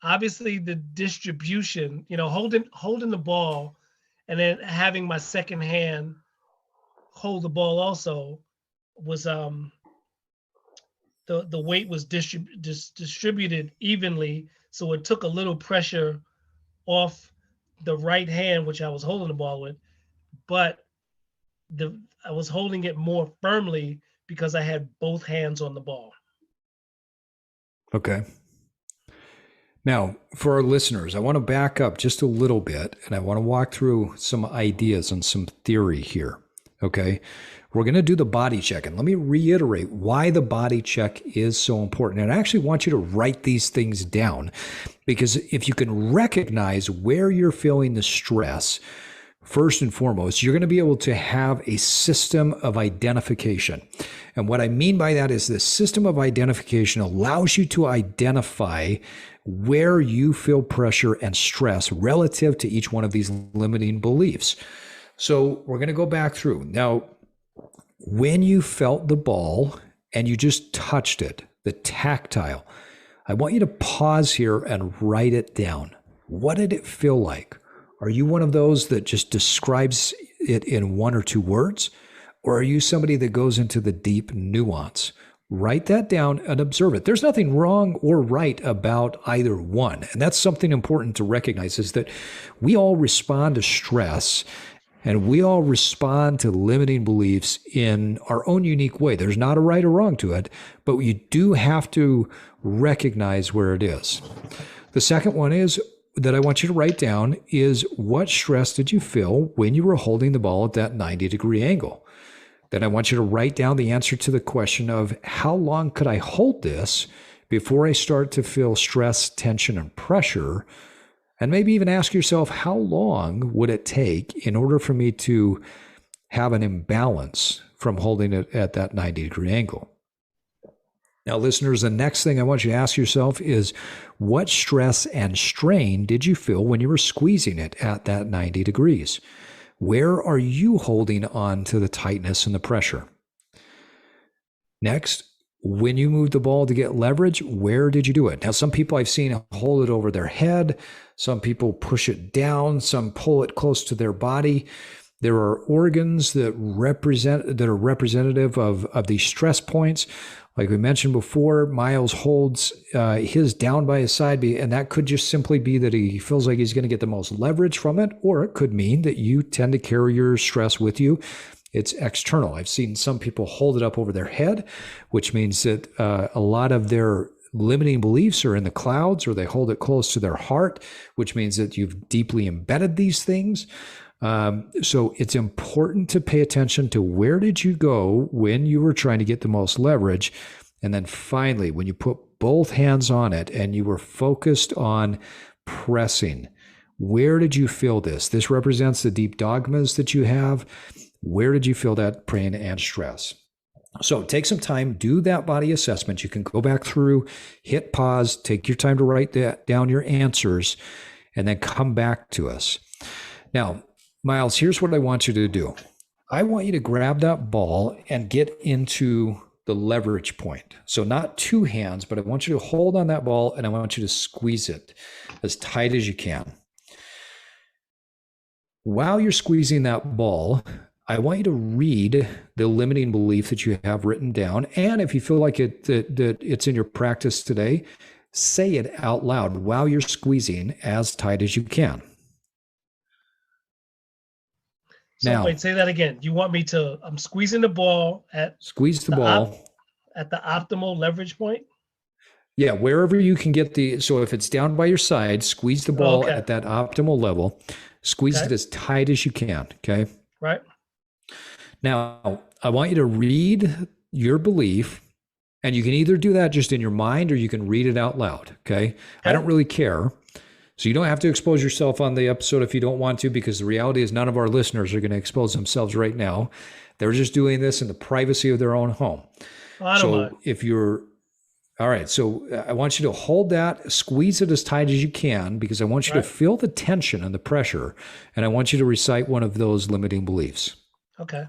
obviously the distribution, holding the ball and then having my second hand hold the ball also was the weight was distributed evenly, so it took a little pressure off the right hand, which I was holding the ball with, but I was holding it more firmly because I had both hands on the ball. Okay. Now, for our listeners, I want to back up just a little bit, and I want to walk through some ideas and some theory here. Okay. We're going to do the body check. And let me reiterate why the body check is so important. And I actually want you to write these things down, because if you can recognize where you're feeling the stress, first and foremost, you're going to be able to have a system of identification. And what I mean by that is this system of identification allows you to identify where you feel pressure and stress relative to each one of these limiting beliefs. So we're going to go back through. Now, when you felt the ball and you just touched it, the tactile, I want you to pause here and write it down. What did it feel like? Are you one of those that just describes it in one or two words? Or are you somebody that goes into the deep nuance? Write that down and observe it. There's nothing wrong or right about either one. And that's something important to recognize, is that we all respond to stress and we all respond to limiting beliefs in our own unique way. There's not a right or wrong to it, but you do have to recognize where it is. The second one is that I want you to write down is, what stress did you feel when you were holding the ball at that 90-degree angle? Then I want you to write down the answer to the question of, how long could I hold this before I start to feel stress, tension, and pressure? And maybe even ask yourself, how long would it take in order for me to have an imbalance from holding it at that 90-degree angle? Now, listeners, the next thing I want you to ask yourself is, what stress and strain did you feel when you were squeezing it at that 90 degrees? Where are you holding on to the tightness and the pressure? Next, when you move the ball to get leverage, where did you do it? Now, some people I've seen hold it over their head. Some people push it down. Some pull it close to their body. There are organs that are representative of these stress points. Like we mentioned before, Myles holds his down by his side, and that could just simply be that he feels like he's going to get the most leverage from it, or it could mean that you tend to carry your stress with you. It's external. I've seen some people hold it up over their head, which means that a lot of their limiting beliefs are in the clouds, or they hold it close to their heart, which means that you've deeply embedded these things. So it's important to pay attention to where did you go when you were trying to get the most leverage. And then finally, when you put both hands on it and you were focused on pressing, where did you feel this? This represents the deep dogmas that you have. Where did you feel that pain and stress? So take some time, do that body assessment. You can go back through, hit pause, take your time to write down your answers, and then come back to us. Now, Myles, here's what I want you to do. I want you to grab that ball and get into the leverage point. So not two hands, but I want you to hold on that ball and I want you to squeeze it as tight as you can. While you're squeezing that ball, I want you to read the limiting belief that you have written down. And if you feel like that it's in your practice today, say it out loud while you're squeezing as tight as you can. So now, wait, say that again. You want me to, I'm squeezing the ball at squeeze the ball at the optimal leverage point? Yeah, wherever you can get so if it's down by your side, squeeze the ball at that optimal level. Squeeze it as tight as you can, okay? Right. Now, I want you to read your belief, and you can either do that just in your mind or you can read it out loud, okay? I don't really care. So you don't have to expose yourself on the episode if you don't want to, because the reality is none of our listeners are going to expose themselves right now. They're just doing this in the privacy of their own home. So if you're, all right, so I want you to hold that, squeeze it as tight as you can, because I want you to feel the tension and the pressure, and I want you to recite one of those limiting beliefs. Okay.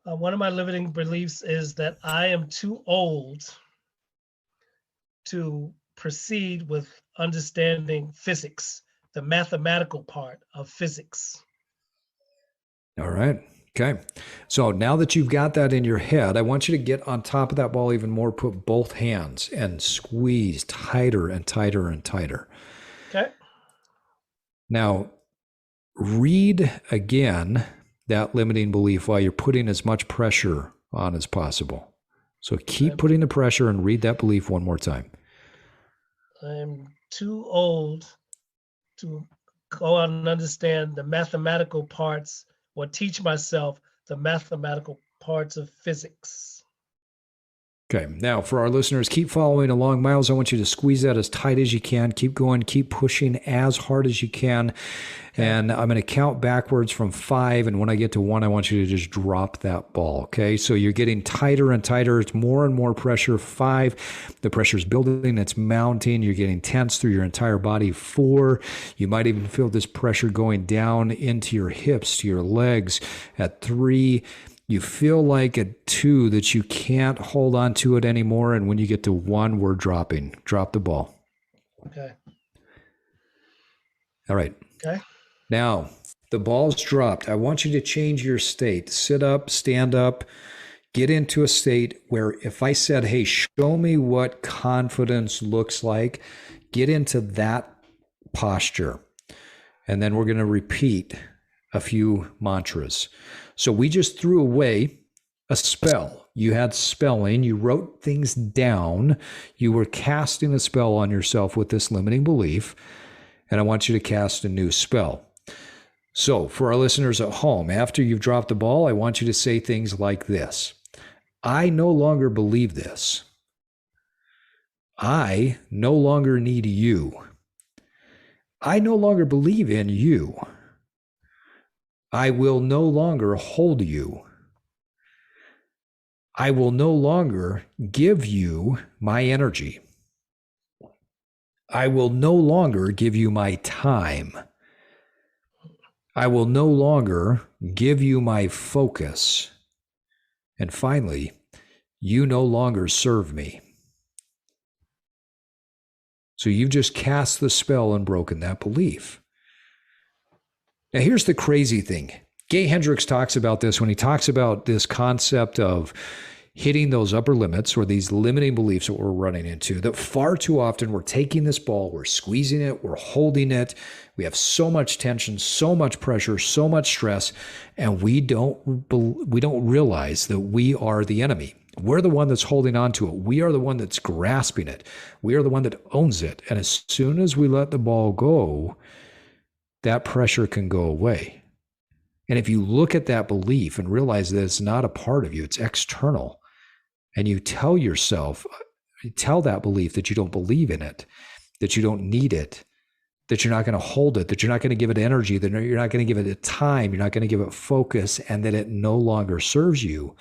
One of my limiting beliefs is that I am too old to proceed with understanding physics, the mathematical part of physics. All right. Okay. So now that you've got that in your head, I want you to get on top of that ball even more, put both hands and squeeze tighter and tighter and tighter. Okay. Now, read again that limiting belief while you're putting as much pressure on as possible. So keep putting the pressure and read that belief one more time. I'm too old to go out and understand the mathematical parts or teach myself the mathematical parts of physics. Okay, now for our listeners, keep following along. Myles, I want you to squeeze that as tight as you can. Keep going, keep pushing as hard as you can. And I'm going to count backwards from 5. And when I get to 1, I want you to just drop that ball. Okay, so you're getting tighter and tighter. It's more and more pressure. 5, the pressure's building, it's mounting. You're getting tense through your entire body. 4, you might even feel this pressure going down into your hips, to your legs. At 3, you feel like at 2 that you can't hold on to it anymore. And when you get to 1, we're dropping. Drop the ball. Okay. All right. Okay. Now, the ball's dropped. I want you to change your state. Sit up, stand up, get into a state where if I said, hey, show me what confidence looks like, get into that posture. And then we're going to repeat a few mantras. So we just threw away a spell. You had spelling, you wrote things down, you were casting a spell on yourself with this limiting belief, and I want you to cast a new spell. So for our listeners at home, after you've dropped the ball, I want you to say things like this. I no longer believe this. I no longer need you. I no longer believe in you. I will no longer hold you. I will no longer give you my energy. I will no longer give you my time. I will no longer give you my focus. And finally, You no longer serve me. So you've just cast the spell and broken that belief. Now, here's the crazy thing. Gay Hendricks talks about this when he talks about this concept of hitting those upper limits or these limiting beliefs that we're running into, that far too often we're taking this ball, we're squeezing it, we're holding it. We have so much tension, so much pressure, so much stress, and we don't realize that we are the enemy. We're the one that's holding on to it. We are the one that's grasping it. We are the one that owns it. And as soon as we let the ball go, that pressure can go away. And if you look at that belief and realize that it's not a part of you, it's external, and you tell that belief that you don't believe in it, that you don't need it, that you're not going to hold it, that you're not going to give it energy, that you're not going to give it time, you're not going to give it focus, and that it no longer serves you,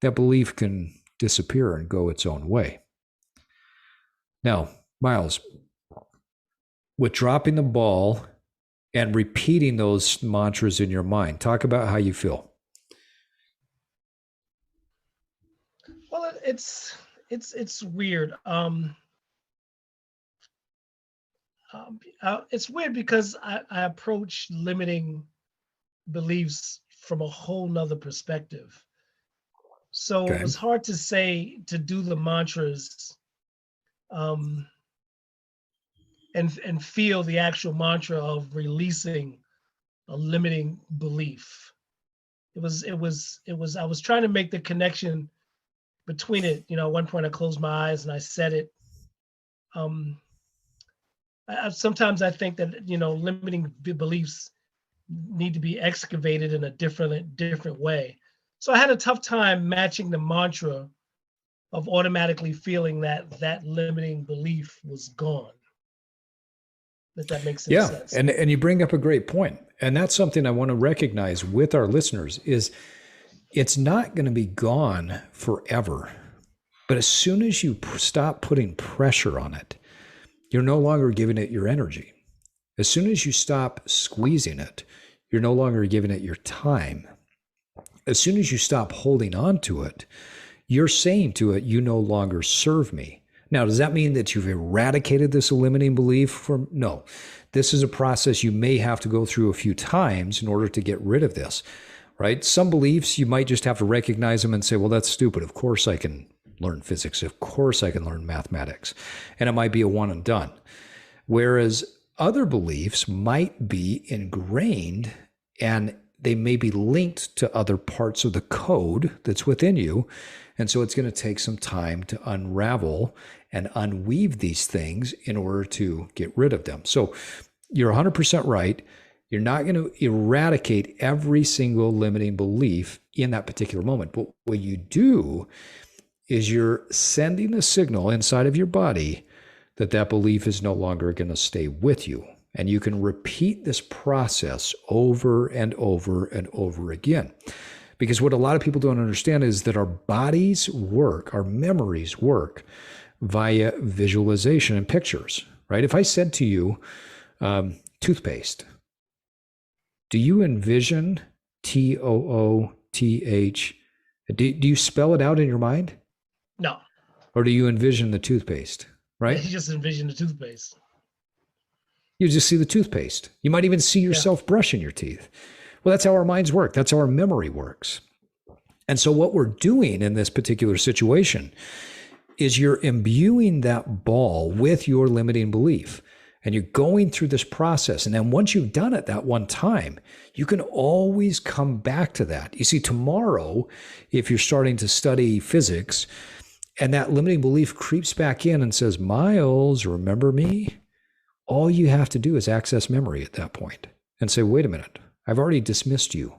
that belief can disappear and go its own way. Now, Myles, with dropping the ball and repeating those mantras in your mind, talk about how you feel. Well, it's weird. It's weird because I approach limiting beliefs from a whole nother perspective. So Okay. It was hard to say to do the mantras and feel the actual mantra of releasing a limiting belief. I was trying to make the connection between it. At one point I closed my eyes and I said it. Sometimes I think that, limiting beliefs need to be excavated in a different way. So I had a tough time matching the mantra of automatically feeling that limiting belief was gone. If that makes sense. And you bring up a great point. And that's something I want to recognize with our listeners is it's not going to be gone forever. But as soon as you stop putting pressure on it, you're no longer giving it your energy. As soon as you stop squeezing it, you're no longer giving it your time. As soon as you stop holding on to it, you're saying to it, you no longer serve me. Now, does that mean that you've eradicated this limiting belief? No. This is a process you may have to go through a few times in order to get rid of this, right? Some beliefs, you might just have to recognize them and say, well, that's stupid. Of course I can learn physics. Of course I can learn mathematics. And it might be a one and done. Whereas other beliefs might be ingrained and they may be linked to other parts of the code that's within you. And so it's going to take some time to unravel and unweave these things in order to get rid of them. So you're 100% right. You're not going to eradicate every single limiting belief in that particular moment. But what you do is you're sending a signal inside of your body that that belief is no longer going to stay with you. And you can repeat this process over and over and over again. Because what a lot of people don't understand is that our bodies work, our memories work via visualization and pictures, right? If I said to you, toothpaste, do you envision Tooth? Do you spell it out in your mind? No. Or do you envision the toothpaste, right? You just envision the toothpaste. You just see the toothpaste. You might even see yourself brushing your teeth. Well, that's how our minds work. That's how our memory works. And so what we're doing in this particular situation is you're imbuing that ball with your limiting belief. And you're going through this process. And then once you've done it that one time, you can always come back to that. You see, tomorrow, if you're starting to study physics and that limiting belief creeps back in and says, Myles, remember me? All you have to do is access memory at that point and say, wait a minute, I've already dismissed you.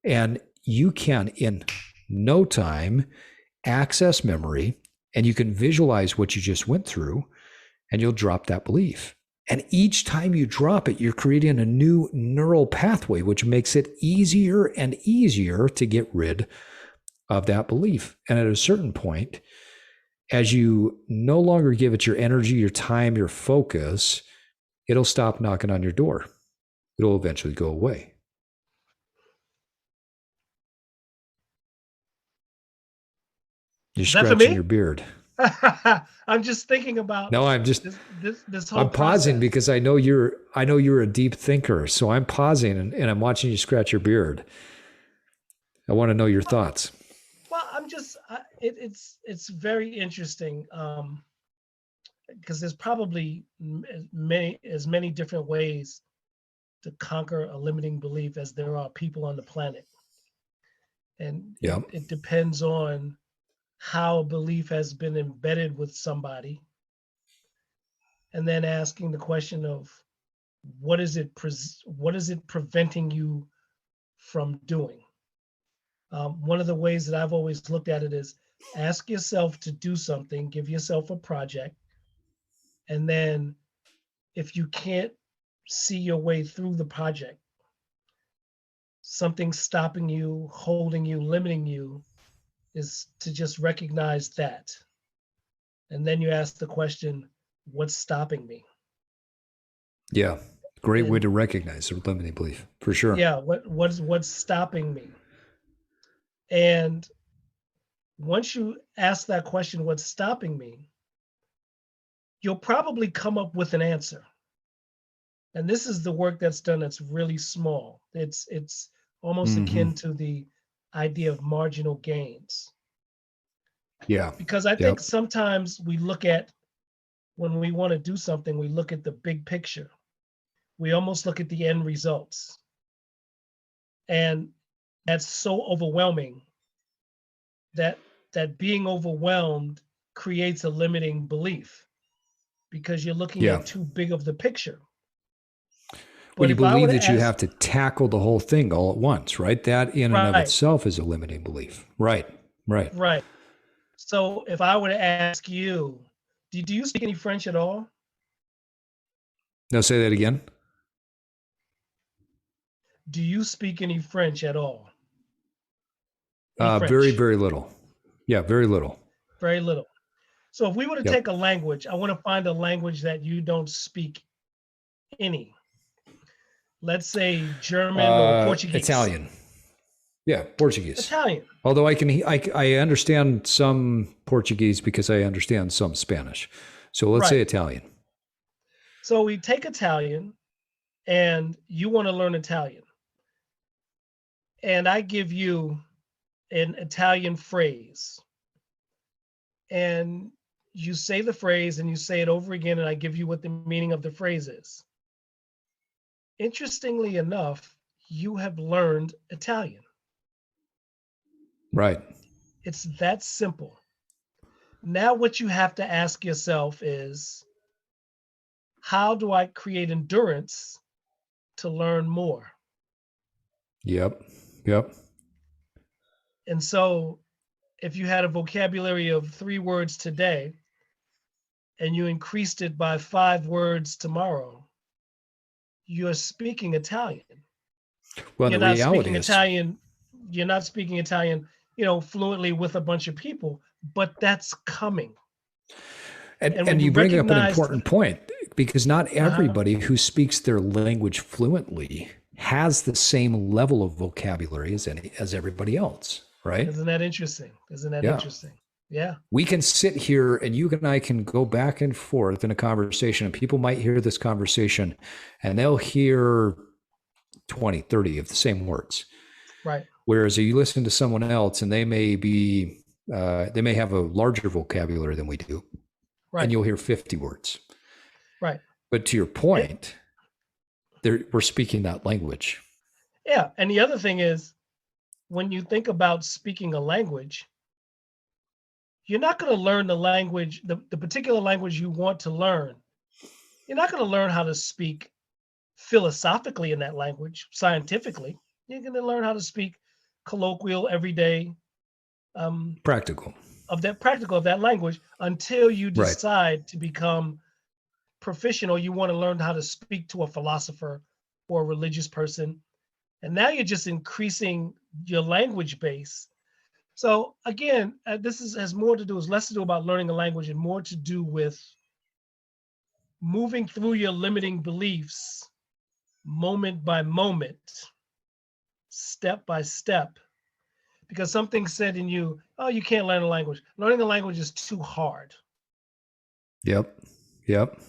And you can, in no time, access memory and you can visualize what you just went through and you'll drop that belief. And each time you drop it, you're creating a new neural pathway, which makes it easier and easier to get rid of that belief. And at a certain point, as you no longer give it your energy, your time, your focus, it'll stop knocking on your door. It'll eventually go away. You're Is that for scratching me? your beard. I'm just thinking about No, this whole I'm pausing process. because I know you're a deep thinker. So I'm pausing and I'm watching you scratch your beard. I want to know your thoughts. Well, it's very interesting because there's probably many different ways to conquer a limiting belief as there are people on the planet, and Yeah. it depends on how a belief has been embedded with somebody, and then asking the question of what is it preventing you from doing. One of the ways that I've always looked at it is ask yourself to do something, give yourself a project, and then if you can't see your way through the project, something stopping you, holding you, limiting you, is to just recognize that. And then you ask the question, what's stopping me? Yeah. Great way And to recognize a limiting belief for sure. yeah, what's stopping me? And once you ask that question, what's stopping me, you'll probably come up with an answer. And this is the work that's done that's really small. It's almost Hmm. akin to the idea of marginal gains. Yeah. Because I think Yep. sometimes we look at when we want to do something, we look at the big picture. We almost look at the end results. And that's so overwhelming that being overwhelmed creates a limiting belief because you're looking Yeah. at too big of the picture. Well, But you if I were believe to that you ask, have to tackle the whole thing all at once, right? That in and of right, itself is a limiting belief. Right. Right. right. So if I were to ask you, do you speak any French at all? Now say that again. Do you speak any French at all? Any Very, French? very little. Yeah, very little. Very little. So if we were to Yep. take a language, I want to find a language that you don't speak any. Let's say German or Portuguese. Italian. Yeah, Portuguese. Italian. Although I understand some Portuguese because I understand some Spanish. So let's say Right. Italian. So we take Italian and you want to learn Italian. And I give you an Italian phrase. And you say the phrase and you say it over again, and I give you what the meaning of the phrase is. Interestingly enough, you have learned Italian. Right. It's that simple. Now, what you have to ask yourself is how do I create endurance to learn more? Yep. Yep. And so, if you had a vocabulary of 3 words today and you increased it by 5 words tomorrow, you're speaking Italian. Well, You're the not reality speaking is, Italian. You're not speaking Italian, fluently with a bunch of people, but that's coming. And when and you you bring up an recognize, important point because not uh-huh, everybody who speaks their language fluently has the same level of vocabulary as everybody else, right? isn't that interesting? Isn't that Yeah. interesting? Yeah, We can sit here and you and I can go back and forth in a conversation, and people might hear this conversation and they'll hear 20, 30 of the same words. right, Whereas you listen to someone else and they may have a larger vocabulary than we do, and right, you'll hear 50 words. right. But to your And, point, we're speaking that language. yeah, and the other thing is when you think about speaking a language, you're not going to learn the language, the particular language you want to learn. You're not going to learn how to speak philosophically in that language, scientifically. You're going to learn how to speak colloquial, everyday, um, Practical. of that practical of that language until you Right. decide to become proficient or you want to learn how to speak to a philosopher or a religious person. And now you're just increasing your language base. So again, has more to do, is less to do about learning a language and more to do with moving through your limiting beliefs moment by moment, step by step, because something said in you, oh, you can't learn a language. Learning a language is too hard. Yep. Yep.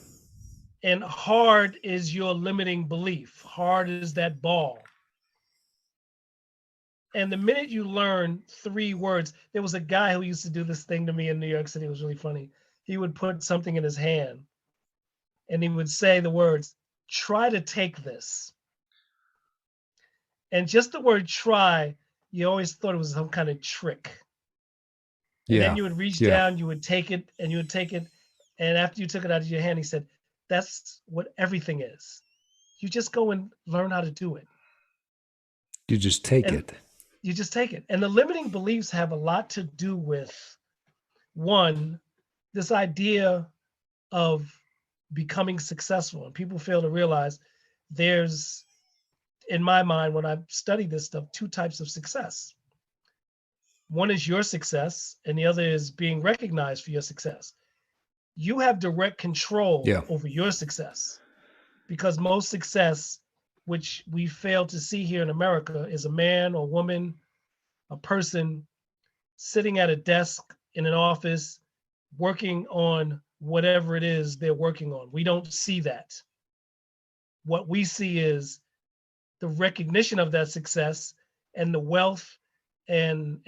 And hard is your limiting belief. Hard is that ball. And the minute you learn 3 words, there was a guy who used to do this thing to me in New York City. It was really funny. He would put something in his hand and he would say the words, try to take this. And just the word try, you always thought it was some kind of trick. And then Yeah. you would reach Yeah. down, you would take it, and you would take it. And after you took it out of your hand, he said, that's what everything is. You just go and learn how to do it. You just take And it. you just take it. And the limiting beliefs have a lot to do with, one, this idea of becoming successful. And people fail to realize there's, in my mind, when I study this stuff, 2 types of success. One is your success, and the other is being recognized for your success. You have direct control Yeah. over your success, because most success, which we fail to see here in America, is a man or woman, a person sitting at a desk in an office, working on whatever it is they're working on. We don't see that. What we see is the recognition of that success and the wealth and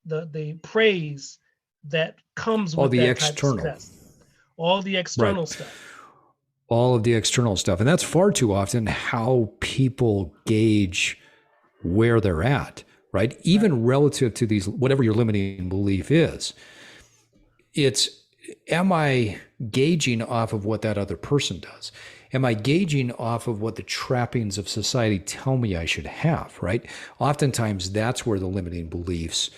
the praise that comes All with the that type of external. success. All the external stuff. All of the external stuff. And that's far too often how people gauge where they're at, right? Even relative to these, whatever your limiting belief is, it's, am I gauging off of what that other person does? Am I gauging off of what the trappings of society tell me I should have, right? Oftentimes that's where the limiting beliefs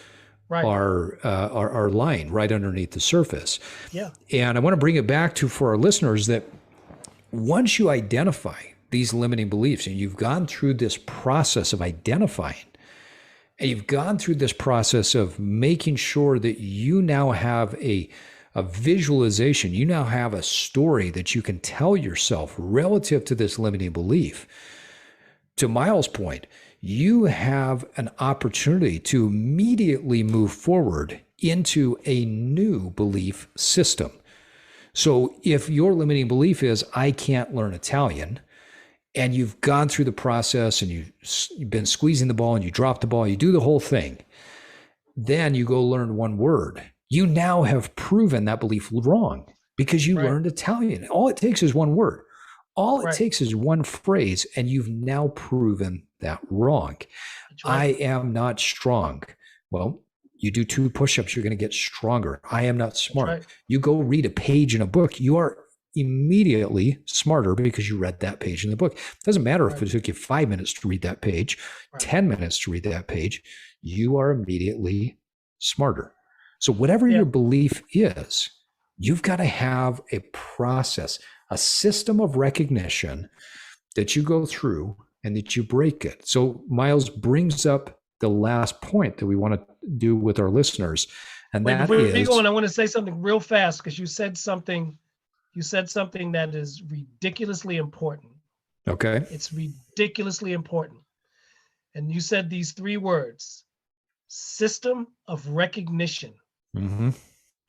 are lying right underneath the surface. Yeah. And I want to bring it back to, for our listeners, that once you identify these limiting beliefs and you've gone through this process of identifying, and you've gone through this process of making sure that you now have a visualization, you now have a story that you can tell yourself relative to this limiting belief. To Myles' point, you have an opportunity to immediately move forward into a new belief system. So if your limiting belief is, I can't learn Italian, and you've gone through the process and you've been squeezing the ball and you drop the ball, you do the whole thing, then you go learn 1 word. You now have proven that belief wrong because you learned Italian. All it takes is 1 word. All it takes is 1 phrase, and you've now proven that wrong. I am not strong. Well, you do 2 push-ups, you're going to get stronger. I am not smart. You go read a page in a book, you are immediately smarter because you read that page in the book. It doesn't matter if it took you 5 minutes to read that page, 10 minutes to read that page, you are immediately smarter. So whatever your belief is, you've got to have a process, a system of recognition that you go through and that you break it. So Myles brings up the last point that we want to do with our listeners. And that is, I want to say something real fast, because you said something that is ridiculously important. Okay. It's ridiculously important. And you said these 3 words, system of recognition. Mm-hmm.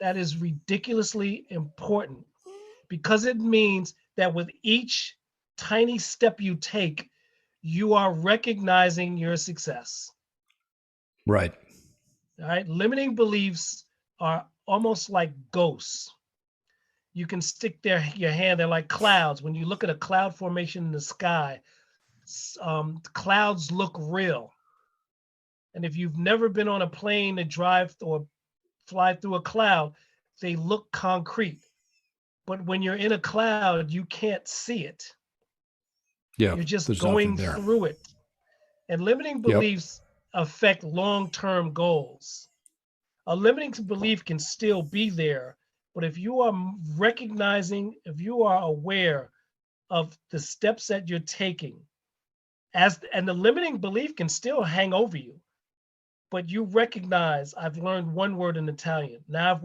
That is ridiculously important, because it means that with each tiny step you take, you are recognizing your success. Right. All right. Limiting beliefs are almost like ghosts. You can stick your hand, they're like clouds. When you look at a cloud formation in the sky, clouds look real. And if you've never been on a plane to drive or fly through a cloud, they look concrete. But when you're in a cloud, you can't see it. Yeah, you're just going through it. And limiting beliefs affect long-term goals. A limiting belief can still be there, but if you are recognizing, if you are aware of the steps that you're taking, and the limiting belief can still hang over you, but you recognize, I've learned 1 word in Italian. Now I've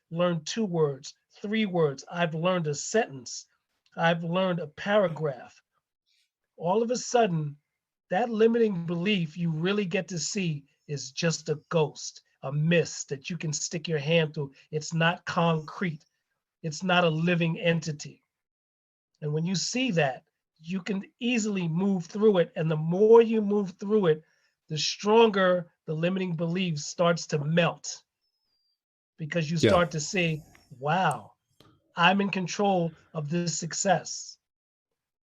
learned 2 words, 3 words. I've learned a sentence. I've learned a paragraph. All of a sudden, that limiting belief, you really get to see is just a ghost, a mist that you can stick your hand through. It's not concrete. It's not a living entity. And when you see that, you can easily move through it. And the more you move through it, the stronger the limiting belief starts to melt, because you start to see, wow, I'm in control of this success.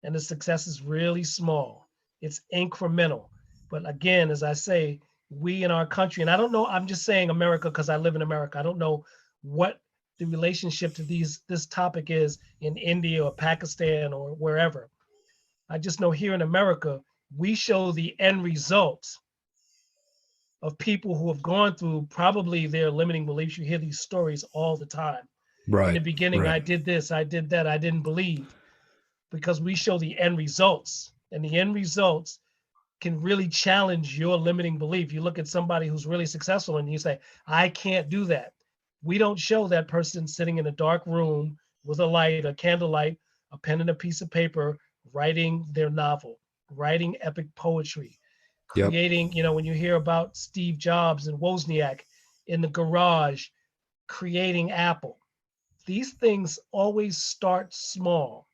And the success is really small. It's incremental. But again, as I say, we in our country, and I don't know, I'm just saying America because I live in America. I don't know what the relationship to this topic is in India or Pakistan or wherever. I just know here in America, we show the end result of people who have gone through probably their limiting beliefs. You hear these stories all the time. Right. In the beginning, I did this, I did that, I didn't believe, because we show the end results, and the end results can really challenge your limiting belief. You look at somebody who's really successful and you say, I can't do that. We don't show that person sitting in a dark room with a light, a candlelight, a pen and a piece of paper, writing their novel, writing epic poetry, creating, when you hear about Steve Jobs and Wozniak in the garage, creating Apple. These things always start small.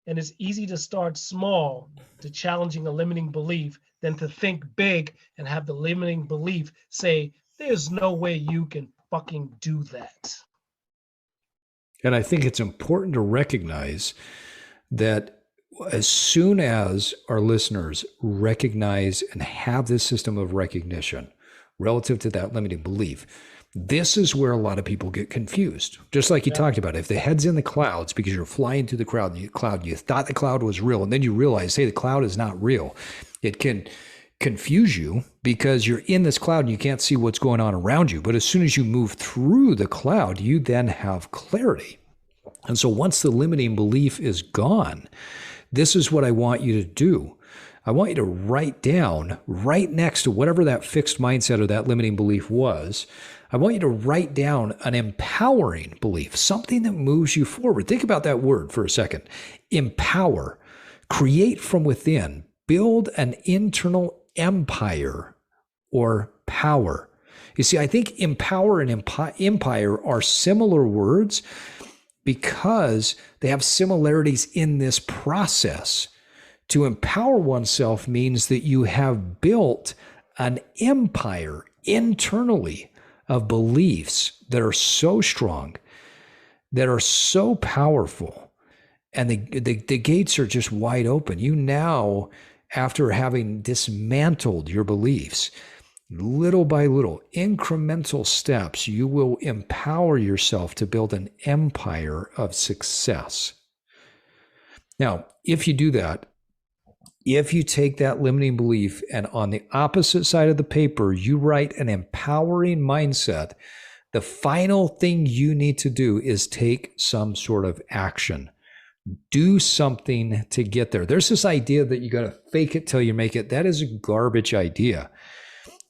And it's easy to start small to challenging a limiting belief than to think big and have the limiting belief say, there's no way you can fucking do that. And I think it's important to recognize that as soon as our listeners recognize and have this system of recognition relative to that limiting belief, this is where a lot of people get confused. Just like you talked about, if the head's in the clouds because you're flying through the cloud, you thought the cloud was real, and then you realize, hey, the cloud is not real. It can confuse you because you're in this cloud and you can't see what's going on around you. But as soon as you move through the cloud, you then have clarity. And so once the limiting belief is gone, this is what I want you to do. I want you to write down right next to whatever that fixed mindset or that limiting belief was. I want you to write down an empowering belief, something that moves you forward. Think about that word for a second. Empower, create from within, build an internal empire or power. You see, I think empower and empire are similar words because they have similarities in this process. To empower oneself means that you have built an empire internally of beliefs that are so strong, that are so powerful, and the gates are just wide open. You now, after having dismantled your beliefs, little by little, incremental steps, you will empower yourself to build an empire of success. Now, if you do that, if you take that limiting belief and on the opposite side of the paper, you write an empowering mindset, the final thing you need to do is take some sort of action. Do something to get there. There's this idea that you got to fake it till you make it. That is a garbage idea.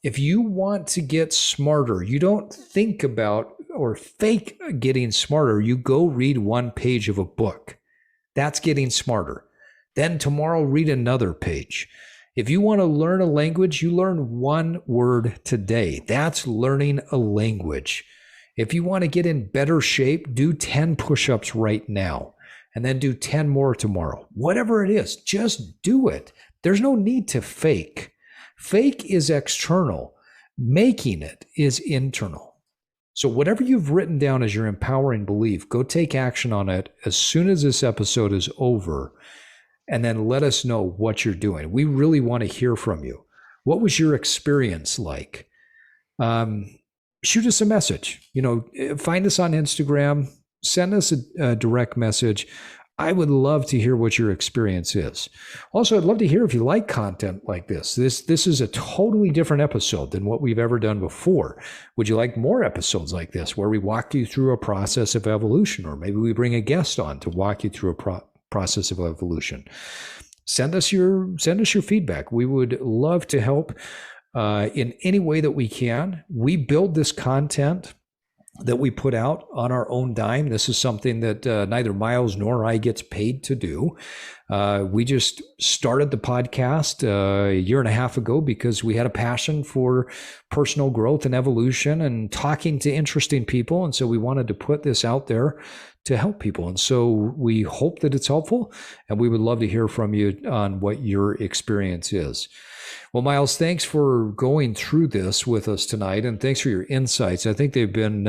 If you want to get smarter, you don't think about or fake getting smarter. You go read one page of a book. That's getting smarter. Then tomorrow, read another page. If you want to learn a language, you learn one word today. That's learning a language. If you want to get in better shape, do 10 push-ups right now, and then do 10 more tomorrow. Whatever it is, just do it. There's no need to fake. Fake is external. Making it is internal. So whatever you've written down as your empowering belief, go take action on it as soon as this episode is over. And then let us know what you're doing. We really want to hear from you. What was your experience like? Shoot us a message. Find us on Instagram. Send us a direct message. I would love to hear what your experience is. Also, I'd love to hear if you like content like this. This is a totally different episode than what we've ever done before. Would you like more episodes like this where we walk you through a process of evolution, or maybe we bring a guest on to walk you through a process of evolution? Send us your feedback. We would love to help in any way that we can. We build this content that we put out on our own dime. This is something that neither Myles nor I gets paid to do. We just started the podcast a year and a half ago because we had a passion for personal growth and evolution and talking to interesting people. And so we wanted to put this out there to help people. And so we hope that it's helpful, and we would love to hear from you on what your experience is. Well, Myles, thanks for going through this with us tonight, and thanks for your insights. I think they've been,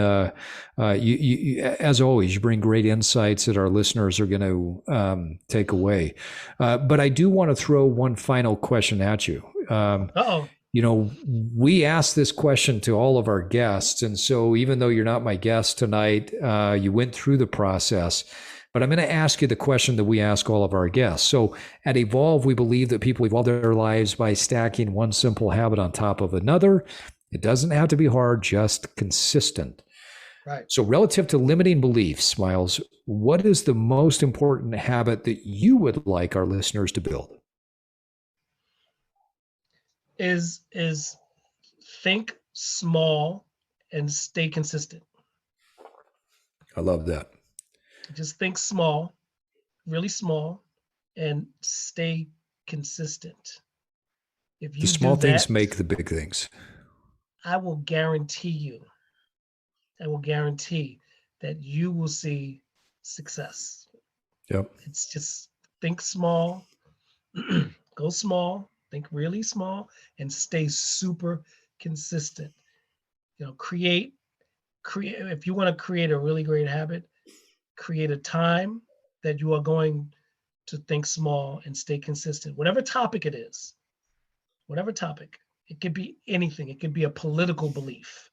as always, you bring great insights that our listeners are going to take away. But I do want to throw one final question at you. We asked this question to all of our guests, and so even though you're not my guest tonight, you went through the process. But I'm going to ask you the question that we ask all of our guests. So at Evolve, we believe that people evolve their lives by stacking one simple habit on top of another. It doesn't have to be hard, just consistent. Right. So relative to limiting beliefs, Myles, what is the most important habit that you would like our listeners to build? Is think small and stay consistent. I love that. Just think small, really small, and stay consistent. If you the small do that, things make the big things. I will guarantee that you will see success. Yep. It's just think small, go small, think really small, and stay super consistent. Create. If you want to create a really great habit, create a time that you are going to think small and stay consistent. Whatever topic it is, it could be anything. It could be a political belief,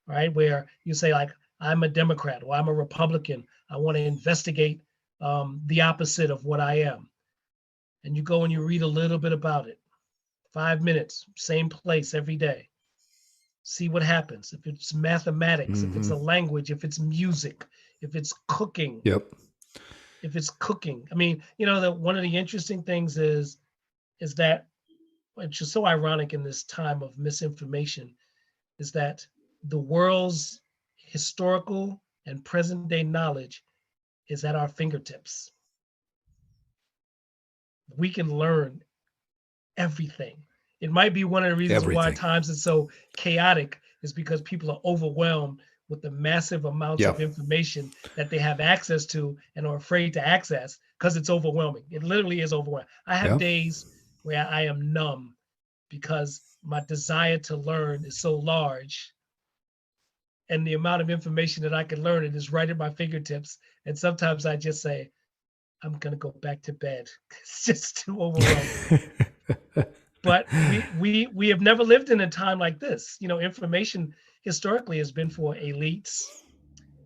right? Where you say, like, I'm a Democrat or I'm a Republican. I want to investigate the opposite of what I am. And you go and you read a little bit about it. 5 minutes, same place every day. See what happens. If it's mathematics, if it's a language, if it's music, if it's cooking. Yep. If it's cooking. I mean, one of the interesting things is that, which is so ironic in this time of misinformation, is that the world's historical and present day knowledge is at our fingertips. We can learn everything. It might be one of the reasons why times it's so chaotic, is because people are overwhelmed with the massive amounts of information that they have access to and are afraid to access because it's overwhelming. It literally is overwhelming. I have days where I am numb because my desire to learn is so large, and the amount of information that I can learn, it is right at my fingertips. And sometimes I just say, I'm going to go back to bed. It's just too overwhelming. But we have never lived in a time like this. Information historically has been for elites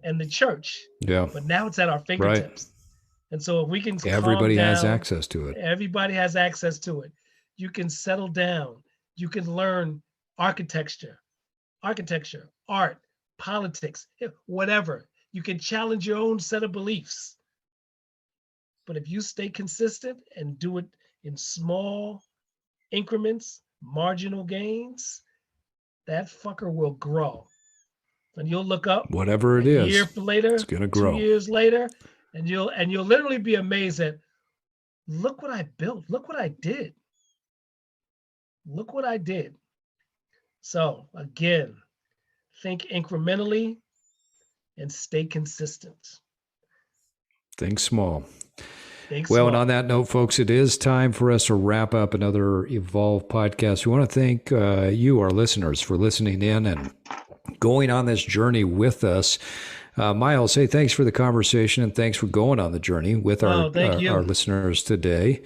and the church. Yeah. But now it's at our fingertips. Right. And so if we can everybody has access to it. Everybody has access to it. You can settle down. You can learn architecture, art, politics, whatever. You can challenge your own set of beliefs. But if you stay consistent and do it in small increments, marginal gains, that fucker will grow. And you'll look up whatever it is, a year later, it's gonna grow. 2 years later, and you'll literally be amazed at, look what I built, look what I did. Look what I did. So again, think incrementally and stay consistent. Think small. Well, and on that note, folks, it is time for us to wrap up another Evolve podcast. We want to thank you, our listeners, for listening in and going on this journey with us. Myles, hey, thanks for the conversation, and thanks for going on the journey with our listeners today.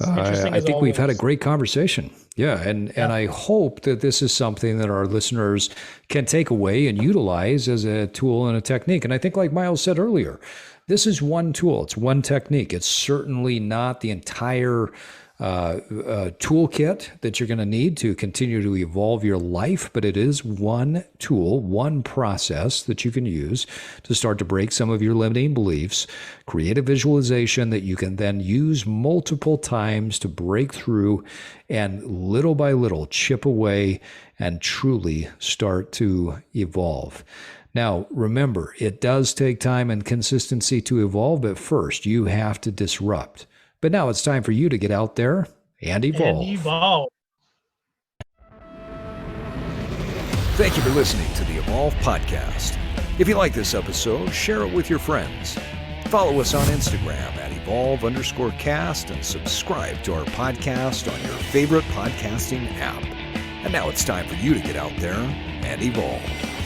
I think we've had a great conversation. Yeah, and I hope that this is something that our listeners can take away and utilize as a tool and a technique. And I think, like Myles said earlier, this is one tool. It's one technique. It's certainly not the entire toolkit that you're going to need to continue to evolve your life, but it is one tool, one process that you can use to start to break some of your limiting beliefs, create a visualization that you can then use multiple times to break through and little by little chip away and truly start to evolve. Now, remember, it does take time and consistency to evolve, but first you have to disrupt. But now it's time for you to get out there and evolve. Thank you for listening to the Evolve Podcast. If you like this episode, share it with your friends. Follow us on Instagram at Evolve_cast and subscribe to our podcast on your favorite podcasting app. And now it's time for you to get out there and evolve.